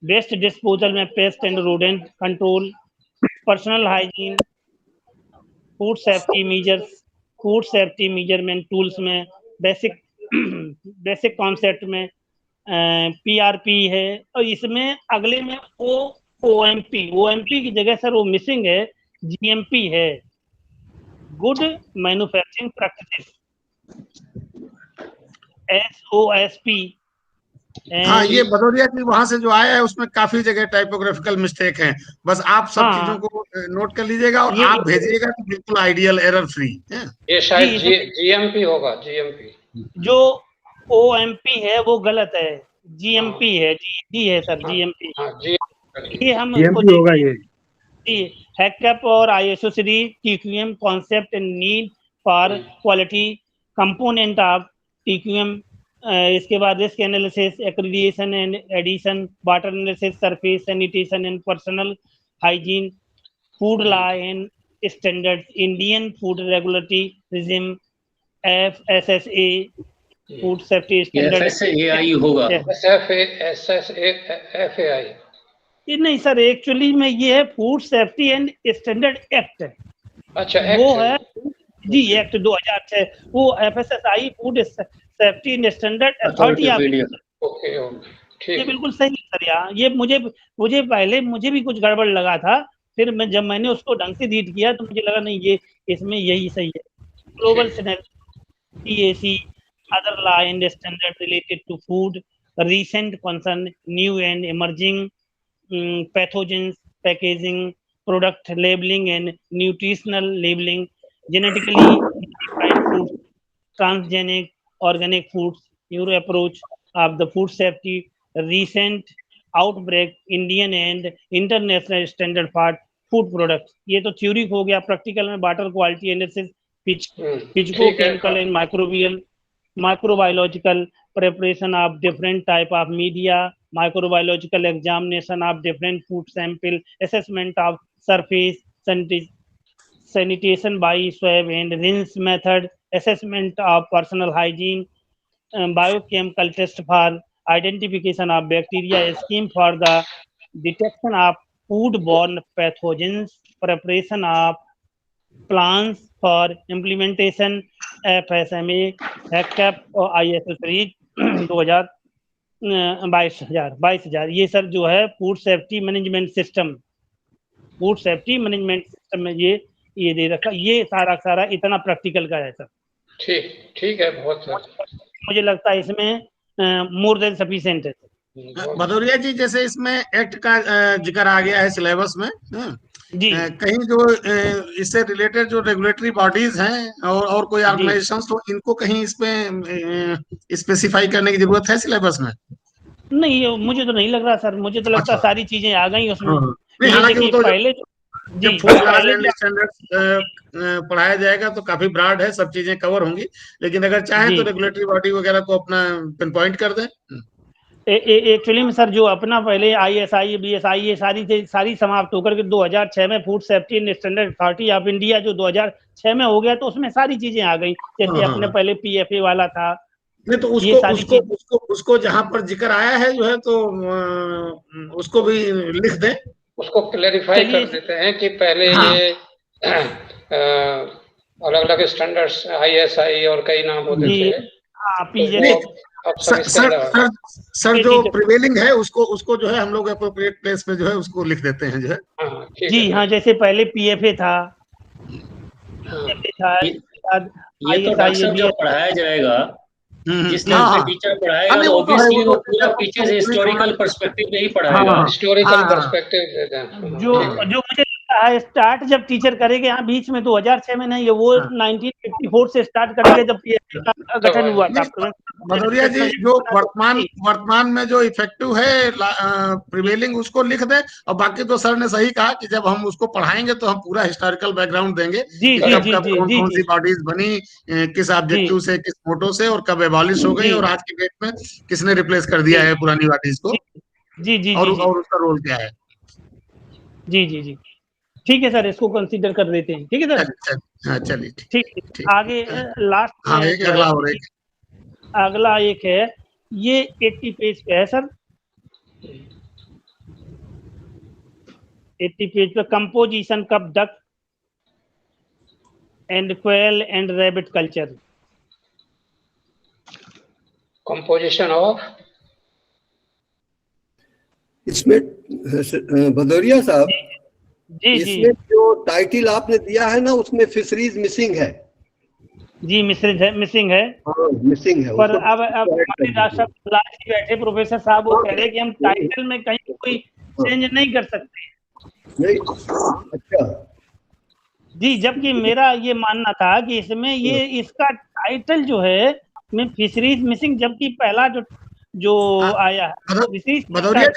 waste disposal में pest and rodent control, personal hygiene, food safety measurement tools में basic concept में PRP है, और इसमें अगले में OMP की जगह सर वो मिसिंग है, GMP है, गुड मैन्युफैक्चरिंग प्रैक्टिसेस, SOSP। हाँ, ये भदौरिया जी वहां से जो आया है उसमें काफी जगह टाइपोग्राफिकल मिस्टेक हैं, बस आप सब चीजों को नोट कर लीजिएगा और आप भेजिएगा तो बिल्कुल आइडियल, एरर फ्री। ये शायद GMP होगा, GMP। जो OMP है वो गलत है, GMP है, जी है सर, GMP। ये हम होगा ये हैकअप और ISO series, TQM concept and need for quality component of TQM। इसके बाद risk analysis, accreditation and edition, water analysis, surface sanitation and personal hygiene, food law and standards, Indian food regulatory regime, FSSA, food safety standard, FSAI होगा, FAI। ये नहीं sir, actually में ये है food safety and standard act. अच्छा, वो है जी, act 2006। वो FSSAI food safety and standard authority of India. Okay, ठीक, ये बिल्कुल सही सर। यार ये मुझे पहले भी कुछ गड़बड़ लगा था, फिर जब मैंने उसको ढंग से रीड किया तो मुझे लगा नहीं, ये इसमें यही सही है। Global PAC, other law and standard related to food, recent concern, new and emerging pathogens, packaging, product labeling and nutritional labeling, genetically modified foods, transgenic, organic foods, new approach of the food safety, recent outbreak, Indian and international standard for food products. ये तो theory हो गया। Practical में water quality analysis, physicochemical and microbiological preparation of different type of media, microbiological examination of different food sample, assessment of surface sanitation by swab and rinse method, assessment of personal hygiene, biochemical test for identification of bacteria, scheme for the detection of foodborne pathogens, preparation of plans for implementation, FSMA, HACCP और ISO series 22,000 ये sir जो है food safety management system में ये दे रखा। ये सारा इतना प्रैक्टिकल का है सर। ठीक है, बहुत मुझे लगता है इसमें मोर देन सफिशिएंट है। भदौरिया जी, जैसे इसमें एक्ट का जिक्र आ गया है सिलेबस में जी, कहीं जो इससे रिलेटेड जो रेगुलेटरी बॉडीज हैं और कोई ऑर्गेनाइजेशन, तो इनको कहीं इसमें स्पेसिफाई करने की जरूरत है सिलेबस में? नहीं, मुझे तो नहीं लग रहा सर। मुझे तो लगता है सारी चीजें आ गई उसमें। हालांकि तो पहले जब फूड स्टैंडर्ड्स पढ़ाया जाएगा तो काफी ब्रॉड है, सब चीजें कवर होंगी, लेकिन अगर चाहे तो रेगुलेटरी बॉडी वगैरह को अपना पिन पॉइंट कर दें। एक्चुअली में सर जो अपना पहले ISI, BSI ये सारी समाप्त होकर के 2006 में food safety and standard authority of India जो 2006 में हो गया, तो उसमें सारी चीजें आ गई। जैसे अपने पहले PFA वाला था। नहीं तो उसको जहां पर जिक्र आया है जो है तो उसको भी लिख दें, उसको क्लैरिफाई कर देते हैं कि पहले ये अलग अलग स्टैंडर्ड्स ISI और कई नाम होते थे। सर जो प्रिवेलिंग है उसको जो है हम लोग एप्रोप्रिएट प्लेस पे जो है उसको लिख देते हैं जो है। जी हाँ, जैसे पहले PFA था, ये तो डॉक्टर साहब जो पढ़ाया जाएगा, जिस तरह से टीचर पढ़ाएगा तो ऑब्वियसली वो पूरा पीछे से हिस्टोरिकल पर्सपेक्टिव में ही पढ़ाएगा। हिस्टोरिकल पर्सपेक्टिव जो मुझे लगता स्टार्ट जब टीचर करेंगे यहाँ बीच में 2006 में नहीं है, वो 1954 से स्टार्ट करेंगे जब PSC का गठन हुआ था। भदौरिया जी जो वर्तमान में जो इफेक्टिव है प्रिवेलिंग उसको लिख दे, और बाकी तो सर ने सही कहा कि जब हम उसको पढ़ाएंगे तो हम पूरा हिस्टोरिकल बैकग्राउंड देंगे कि कब कब कौन सी बॉडीज बनी, किस ऑब्जेक्टिव से, किस मोटो से, और कब एबॉलिश हो गई, और आज के डेट में किसने रिप्लेस कर दिया है पुरानी बॉडीज को, और उसका रोल क्या है। जी ठीक है सर, इसको कंसीडर कर देते हैं। ठीक है सर, हाँ चलिए ठीक। आगे लास्ट अगला एक है, ये 80 पेज पे है सर। 80 पेज पे composition cup duck and quail and rabbit culture. Composition of, इसमें भदौरिया साहब जी जो टाइटल आपने दिया है ना, उसमें फिशरीज मिसिंग है। जी मिसिंग है। हाँ, मिसिंग है। पर अब हमारे डॉक्टर बैठे प्रोफेसर साहब वो कह रहे हैं कि हम टाइटल में कहीं कोई चेंज नहीं कर सकते। नहीं, अच्छा जी, जबकि मेरा ये मानना था कि इसमें ये इसका टाइटल जो है में फिशरीज मिसिंग, जबकि पहला जो आया है भदौरिया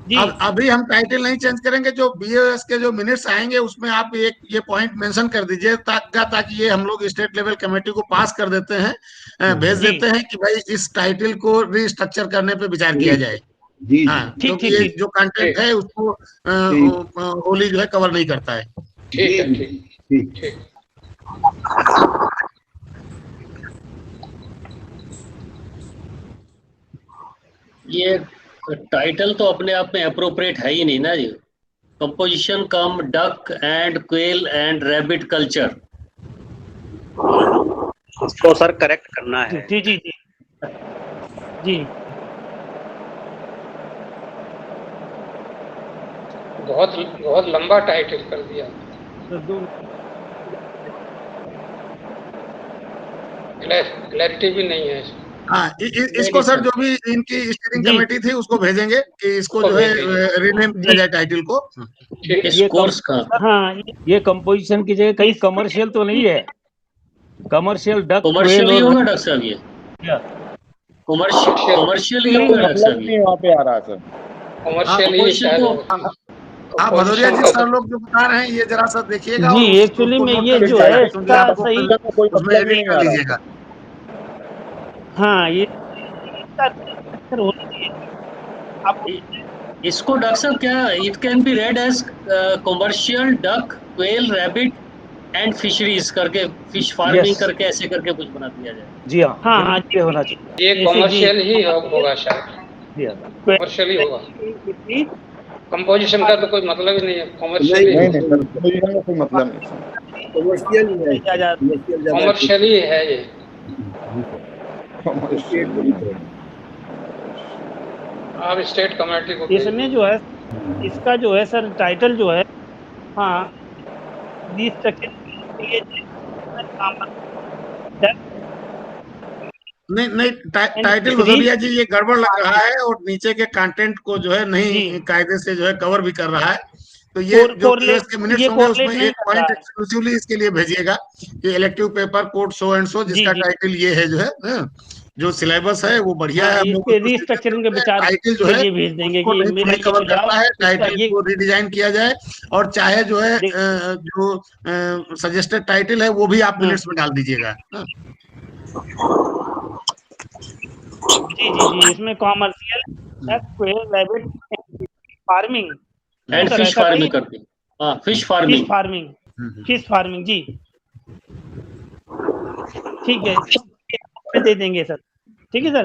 जी, अभी हम टाइटल नहीं चेंज करेंगे, जो BOS के जो मिनट्स आएंगे उसमें आप ये पॉइंट मेंशन कर दीजिए ताकि ये हम लोग स्टेट लेवल कमेटी को पास कर देते हैं, भेज देते हैं कि भाई इस टाइटल को रिस्ट्रक्चर करने पे विचार किया जाए। हाँ, क्योंकि ये जो कंटेंट है उसको होली जो है कवर नहीं करता है। ठीक। ये टाइटल तो अपने आप में अप्रोप्रिएट है ही नहीं ना जी। कंपोजिशन कम duck and quail and rabbit culture, इसको सर करेक्ट करना है। जी बहुत लंबा टाइटल कर दिया। क्लैरिटी भी नहीं है। हाँ, इसको सर जो भी इनकी स्टीयरिंग कमेटी थी उसको भेजेंगे कि इसको जो है रीनेम किया जाए टाइटल को। ये कोर्स का, हाँ, ये कंपोजिशन की जगह कहीं कमर्शियल तो नहीं है? कमर्शियल डक कमर्शियल ही होगा डॉक्टर साहब, ये कमर्शियल ही होगा डॉक्टर साहब, ये वहाँ पे आ रहा है सर। कमर्शियल ही शायद। हाँ भदौरिया जी, सर लोग जो बता रहे हैं ये जरा सा देखिएगा जी। एक्चुअली में ये जो है इसका सही उसमें एडिट कर लीजिएगा। हाँ, ये इसको डॉक्टर साहब क्या it can be read as commercial duck quail rabbit and fisheries करके, फिश फार्मिंग करके ऐसे करके कुछ बना दिया जाए। जी हाँ, ये होना चाहिए। ये कमर्शियल ही होगा शायद, कमर्शियल ही होगा। कंपोजिशन का तो कोई मतलब ही नहीं है, कमर्शियल ही है। कंपोजिशन का कोई मतलब नहीं, कमर्शियल ही है ये। आप स्टेट कमेटी को इसमें जो है इसका जो है सर टाइटल जो है, हाँ, नहीं टाइटल भदौरिया जी ये गड़बड़ लग रहा है, और नीचे के कंटेंट को जो है नहीं कायदे से जो है कवर भी कर रहा है। तो ये जो POS के मिनट्स होंगे उसमें एक पॉइंट एक्सक्लूसिवली इसके लिए भेजिएगा कि elective paper code so and so, जिसका टाइटल ये है, जो है जो सिलेबस है वो बढ़िया है। रिस्ट्रक्चरिंग के विचार टाइटल जो है भेज देंगे कि नहीं कवर करता है, टाइटल को रिडिजाइन किया जाए, और चाहे जो है जो सजेस्टेड टाइटल है वो भी आप मिनट्स में डाल दीजिएगा। जी, इसमें commercial rabbit farming and fish farming करते हैं। हाँ, फिश फार्मिंग जी, ठीक है, दे देंगे सर। ठीक है सर,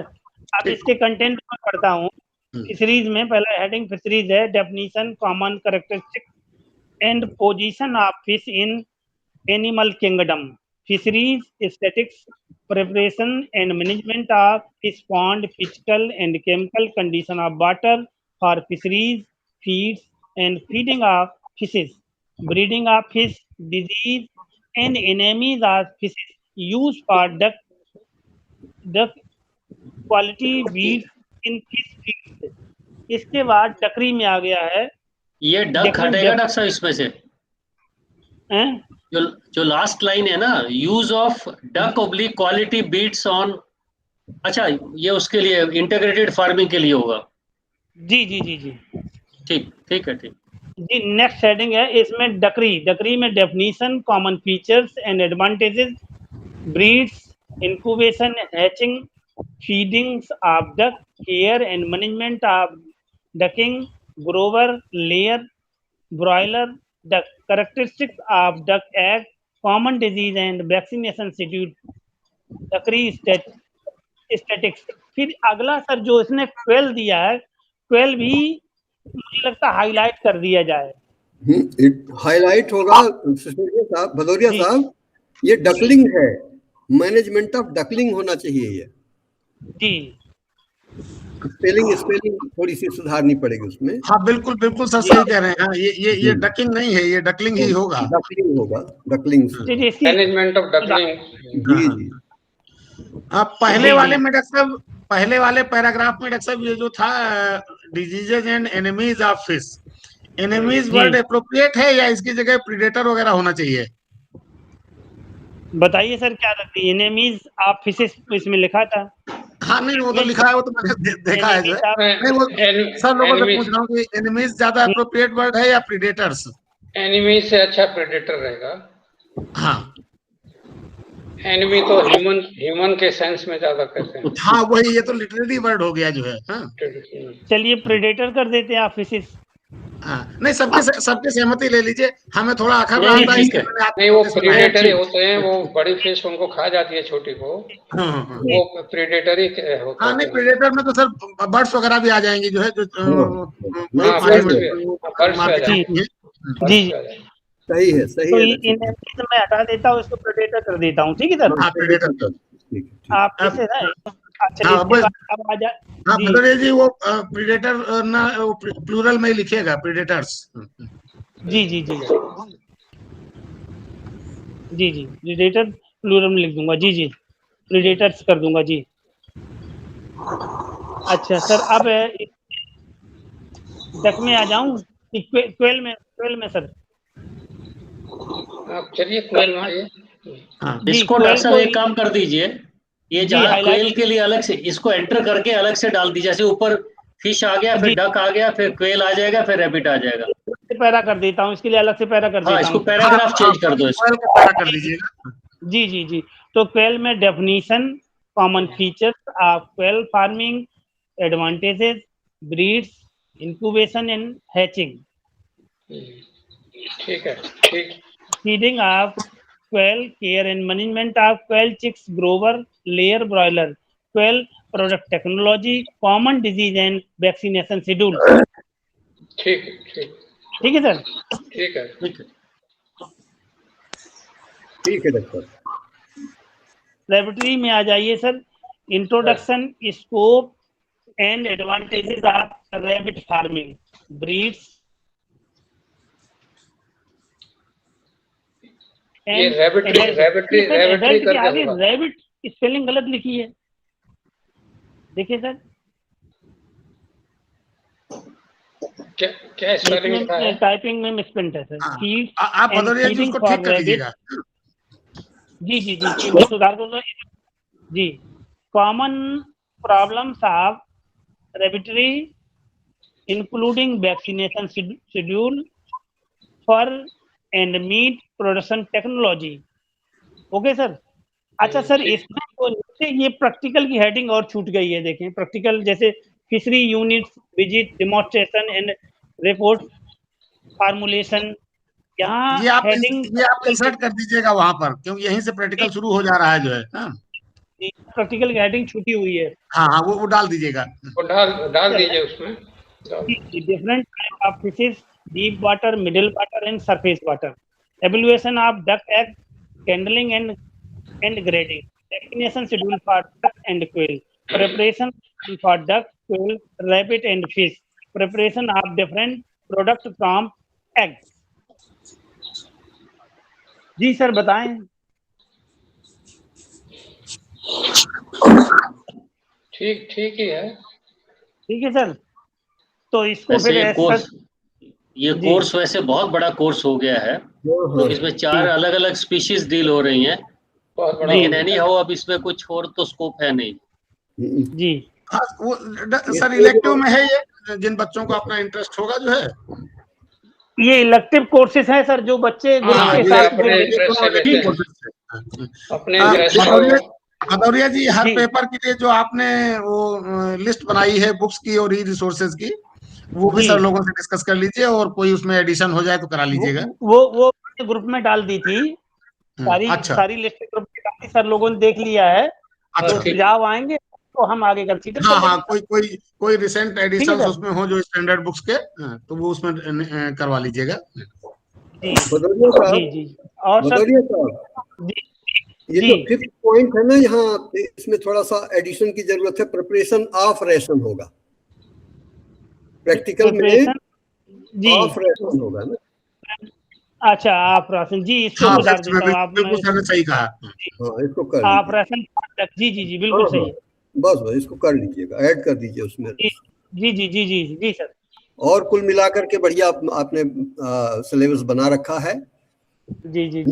अब इसके कंटेंट में पढ़ता हूँ। फिशरीज में पहला हेडिंग फिशरीज है, definition, common characteristic and position of fish in animal kingdom, fisheries statics, preparation and management of fish pond, physical and chemical condition of water for fisheries, feeds and feeding of fishes, breeding of fish, disease and enemies of fishes, use for duck quality weeds in fish feeds। इसके बाद टकरी में आ गया है ये duck हटेगा doctor साहब इसमें से? जो लास्ट लाइन है ना, use of duck oblique quality beats on, अच्छा ये उसके लिए इंटीग्रेटेड फार्मिंग के लिए होगा। जी जी जी जी ठीक ठीक है, ठीक जी। नेक्स्ट हेडिंग है इसमें डकरी में definition, common features and advantages, breeds, incubation, hatching, feedings of duck, care and management of ducking, grower, layer, broiler duck, characteristics of duck egg, common disease and vaccination schedule, duckery statics. फिर अगला sir जो इसने 12 दिया है, 12 भी मुझे लगता है हाईलाइट कर दिया जाए। हाईलाइट होगा साहब, भदौरिया साहब, ये डकलिंग है, मैनेजमेंट ऑफ डकलिंग होना चाहिए ये। जी, स्पेलिंग थोड़ी सी सुधारनी पड़ेगी उसमें। हाँ बिल्कुल बिल्कुल सर, सही कह रहे हैं। हाँ, ये डकिंग नहीं है, ये डकलिंग ही होगा। डकलिंग होगा, डकलिंग मैनेजमेंट ऑफ डकलिंग। जी जी। पहले वाले में डॉक्टर साहब, पहले वाले पैराग्राफ में डॉक्टर साहब ये जो था diseases and enemies of fish, enemies word appropriate है या इसकी जगह प्रीडेटर वगैरह होना चाहिए? बताइए सर क्या लगती है? एनिमीज ऑफ फिशेस इसमें लिखा था। हाँ नहीं, वो तो लिखा है, वो तो मैंने देखा है जो है। नहीं वो सब लोगों से पूछ रहा हूँ कि एनिमीज ज्यादा एप्रोप्रिएट वर्ड है या प्रीडेटर्स? एनिमी से अच्छा प्रेडेटर रहेगा। हाँ, एनिमी तो ह्यूमन के सेंस में ज्यादा कहते हैं। हाँ वही, ये तो लिटरेरी वर्ड हो गया जो है। हाँ चलिए प्रेडेटर कर देते हैं आप फिशेस। हाँ नहीं, सबके सहमति ले लीजिए, हमें थोड़ा आखिर रहा था इसलिए मैंने नहीं, वो प्रीडेटरी होते हैं, वो बड़ी फिश उनको खा जाती है, छोटी को वो प्रीडेटरी होता है। हाँ नहीं, प्रीडेटर में तो सर बर्ड्स वगैरह भी आ जाएंगे जो है, जो जी सही है, सही तो है। मैं हटा देता हूँ, इसको प्रेडेटर कर देता हूँ। ठीक है सर, आप कैसे है? अच्छा अब आ जाए। हाँ भदौरिया जी, वो प्रीडेटर ना प्लूरल में ही लिखिएगा, प्रीडेटर्स। जी जी जी जी जी, प्रीडेटर प्लूरल में लिख दूंगा। जी जी, प्रीडेटर्स कर दूंगा जी। अच्छा सर, अब डक में आ जाऊं, 12 में सर। चलिए क्वेल में आइए। इसको डॉक्टर साहब एक काम कर दीजिए, ये जहाँ क्वेल के लिए अलग से इसको एंटर करके अलग से डाल दीजिए। जैसे ऊपर फिश आ गया, फिर डक आ गया, फिर क्वेल आ जाएगा, फिर रैबिट आ जाएगा। पैरा कर देता हूँ, इसके लिए अलग से पैरा कर देता हूँ। इसको पैराग्राफ चेंज कर दो, इसको पैरा कर दीजिएगा। जी जी जी। तो क्वेल में definition, common features of quail farming, advantages, breeds, incubation and hatching. ठीक है, ठीक। Feeding of quail, care and management of quail chicks, grower, layer, broiler, quail product technology, common disease and vaccination schedule. ठीक है sir. ठीक है doctor. Laboratory में आ जाइए sir. Introduction, scope and advantages of rabbit farming, breeds. ये rabbit करके होगा। Rabbit spelling गलत लिखी है, देखिए सर। क्या स्पेलिंग लिखा है? टाइपिंग में मिसप्रिंट है सर। आप भदौरिया जी उसको ठीक कर दीजिएगा। जी जी जी, मैं सुधार दूंगा जी। Common problems of rabbitry including vaccination schedule for and meat production technology. Okay sir. अच्छा सर, इसमें तो ये प्रैक्टिकल की हेडिंग और छूट गई है। देखें प्रैक्टिकल, जैसे fishery units visit, demonstration and report formulation. यहाँ ये आप हेडिंग इंसर्ट कर दीजिएगा वहां पर, क्योंकि यहीं से प्रैक्टिकल शुरू हो जा रहा है जो है। प्रैक्टिकल की हेडिंग छूटी हुई है। हाँ वो डाल दीजिएगा, वो डाल दीजिए उसमें। Different type of fishes, deep water, middle water and surface water. Evaluation of duck egg, handling and grading. Vaccination schedule for duck and quail. Preparation for duck, quail, rabbit and fish. Preparation of different product from eggs. जी sir बताएं। ठीक ही है। ठीक है sir. तो इसको फिर ये कोर्स वैसे बहुत बड़ा कोर्स हो गया है, तो इसमें 4 अलग अलग स्पीशीज डील हो रही हैं, लेकिन एनी हाउ अब इसमें कुछ और तो स्कोप है नहीं। जी वो सर इलेक्टिव में है ये, जिन बच्चों को अपना इंटरेस्ट होगा जो है ये इलेक्टिव कोर्सेज हैं सर, जो बच्चे ग्रुप के साथ अपने भदौरिया जी, हर पेपर के लिए जो आपने वो लिस्ट बनाई है बुक्स की और ई रिसोर्सेज की, वो भी सर लोगों से डिस्कस कर लीजिए, और कोई उसमें एडिशन हो जाए तो करा लीजिएगा। वो ग्रुप में डाल दी थी सारी लिस्ट ग्रुप में डाल दी सर, लोगों ने देख लिया है। तो सुझाव आएंगे तो हम आगे कंसीडर करेंगे। कोई रिसेंट एडिशन उसमें हो जो स्टैंडर्ड बुक्स के, तो वो उसमें करवा लीजिएगा। जी और सर ये जो 5th पॉइंट है ना, यहाँ इसमें थोड़ा सा एडिशन की जरूरत है। प्रिपरेशन ऑफ रेशन होगा, प्रैक्टिकल में ऑफ रेशन होगा ना। अच्छा, आप राशन जी, इसको सुधार देता हूँ। आपने सही कहा। हाँ, इसको कर आप राशन जी बिल्कुल सही। बस इसको कर लीजिएगा, ऐड कर दीजिए उसमें। जी सर। और कुल मिलाकर के बढ़िया आपने सिलेबस बना रखा है। जी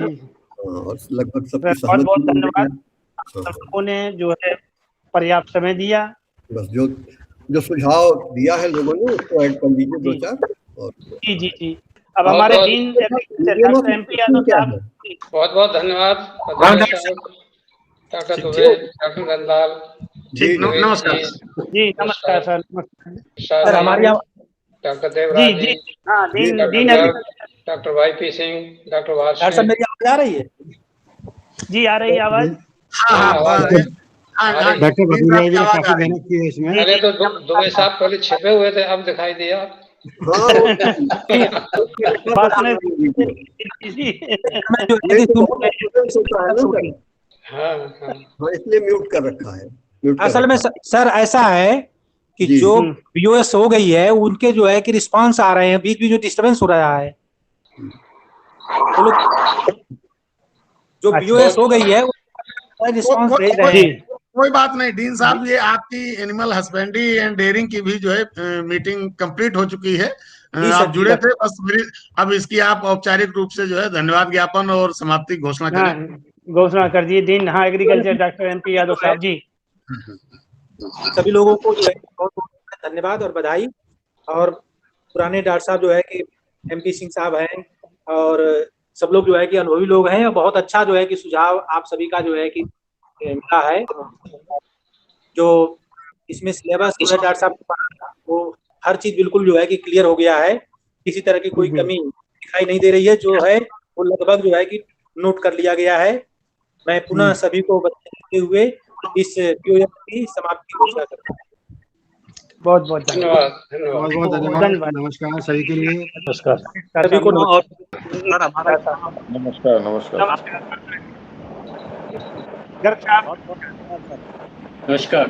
और लगभग सबकी सहमति। बहुत धन्यवाद, लोगों ने जो है पर्याप्त समय दिया। बस जो सुझाव दिया है लोगों ने उसको ऐड कर दीजिए 2-4। और जी अब हमारे डीन डॉक्टर एमपी यादव साहब, बहुत धन्यवाद। डॉक्टर दुबे, डॉक्टर गंदाल जी, नमस्कार। जी नमस्कार सर। सर हमारे यहाँ डॉक्टर देवराज जी, डॉक्टर वाईपी सिंह, डॉक्टर वार सिंह। सर मेरी आवाज आ रही है? जी आ रही है आवाज। डॉक्टर भदौरिया जी ने काफी मेहनत की है इसमें। पहले तो दुबे साहब पहले छिपे हुए थे, अब दिखाई दिया। इसलिए म्यूट कर रखा है। असल में सर ऐसा है कि जो बीओएस हो गई है उनके जो है कि रिस्पांस आ रहे हैं, बीच में जो डिस्टर्बेंस हो रहा है, तो लोग जो बीओएस हो गई है रिस्पांस दे रहे हैं। कोई बात नहीं डीन साहब, ये आपकी एनिमल हस्बेंड्री एंड डेयरिंग की भी जो है मीटिंग कंप्लीट हो चुकी है। आप जुड़े थे, बस अब इसकी आप औपचारिक रूप से जो है धन्यवाद ज्ञापन और समाप्ति घोषणा करें। घोषणा कर दिए डीन। हाँ, एग्रीकल्चर डॉक्टर एमपी यादव साहब जी। सभी लोगों को जो है बहुत बहुत धन्यवाद और बधाई। और पुराने डॉक्टर साहब जो है कि एमपी सिंह साहब हैं, और सब लोग जो है कि अनुभवी लोग हैं, और बहुत अच्छा जो है कि सुझाव आप सभी का जो है कि मिला है। जो इसमें सिलेबस डॉक्टर साहब वो हर चीज बिल्कुल जो है कि क्लियर हो गया है, किसी तरह की कोई कमी दिखाई नहीं दे रही है। जो है वो लगभग जो है कि नोट कर लिया गया है। मैं पुनः सभी को बताते हुए इस पीओएस की समाप्ति घोषणा करता हूँ। बहुत बहुत धन्यवाद। नमस्कार सभी के लिए। नमस्कार सभी को। नमस्कार।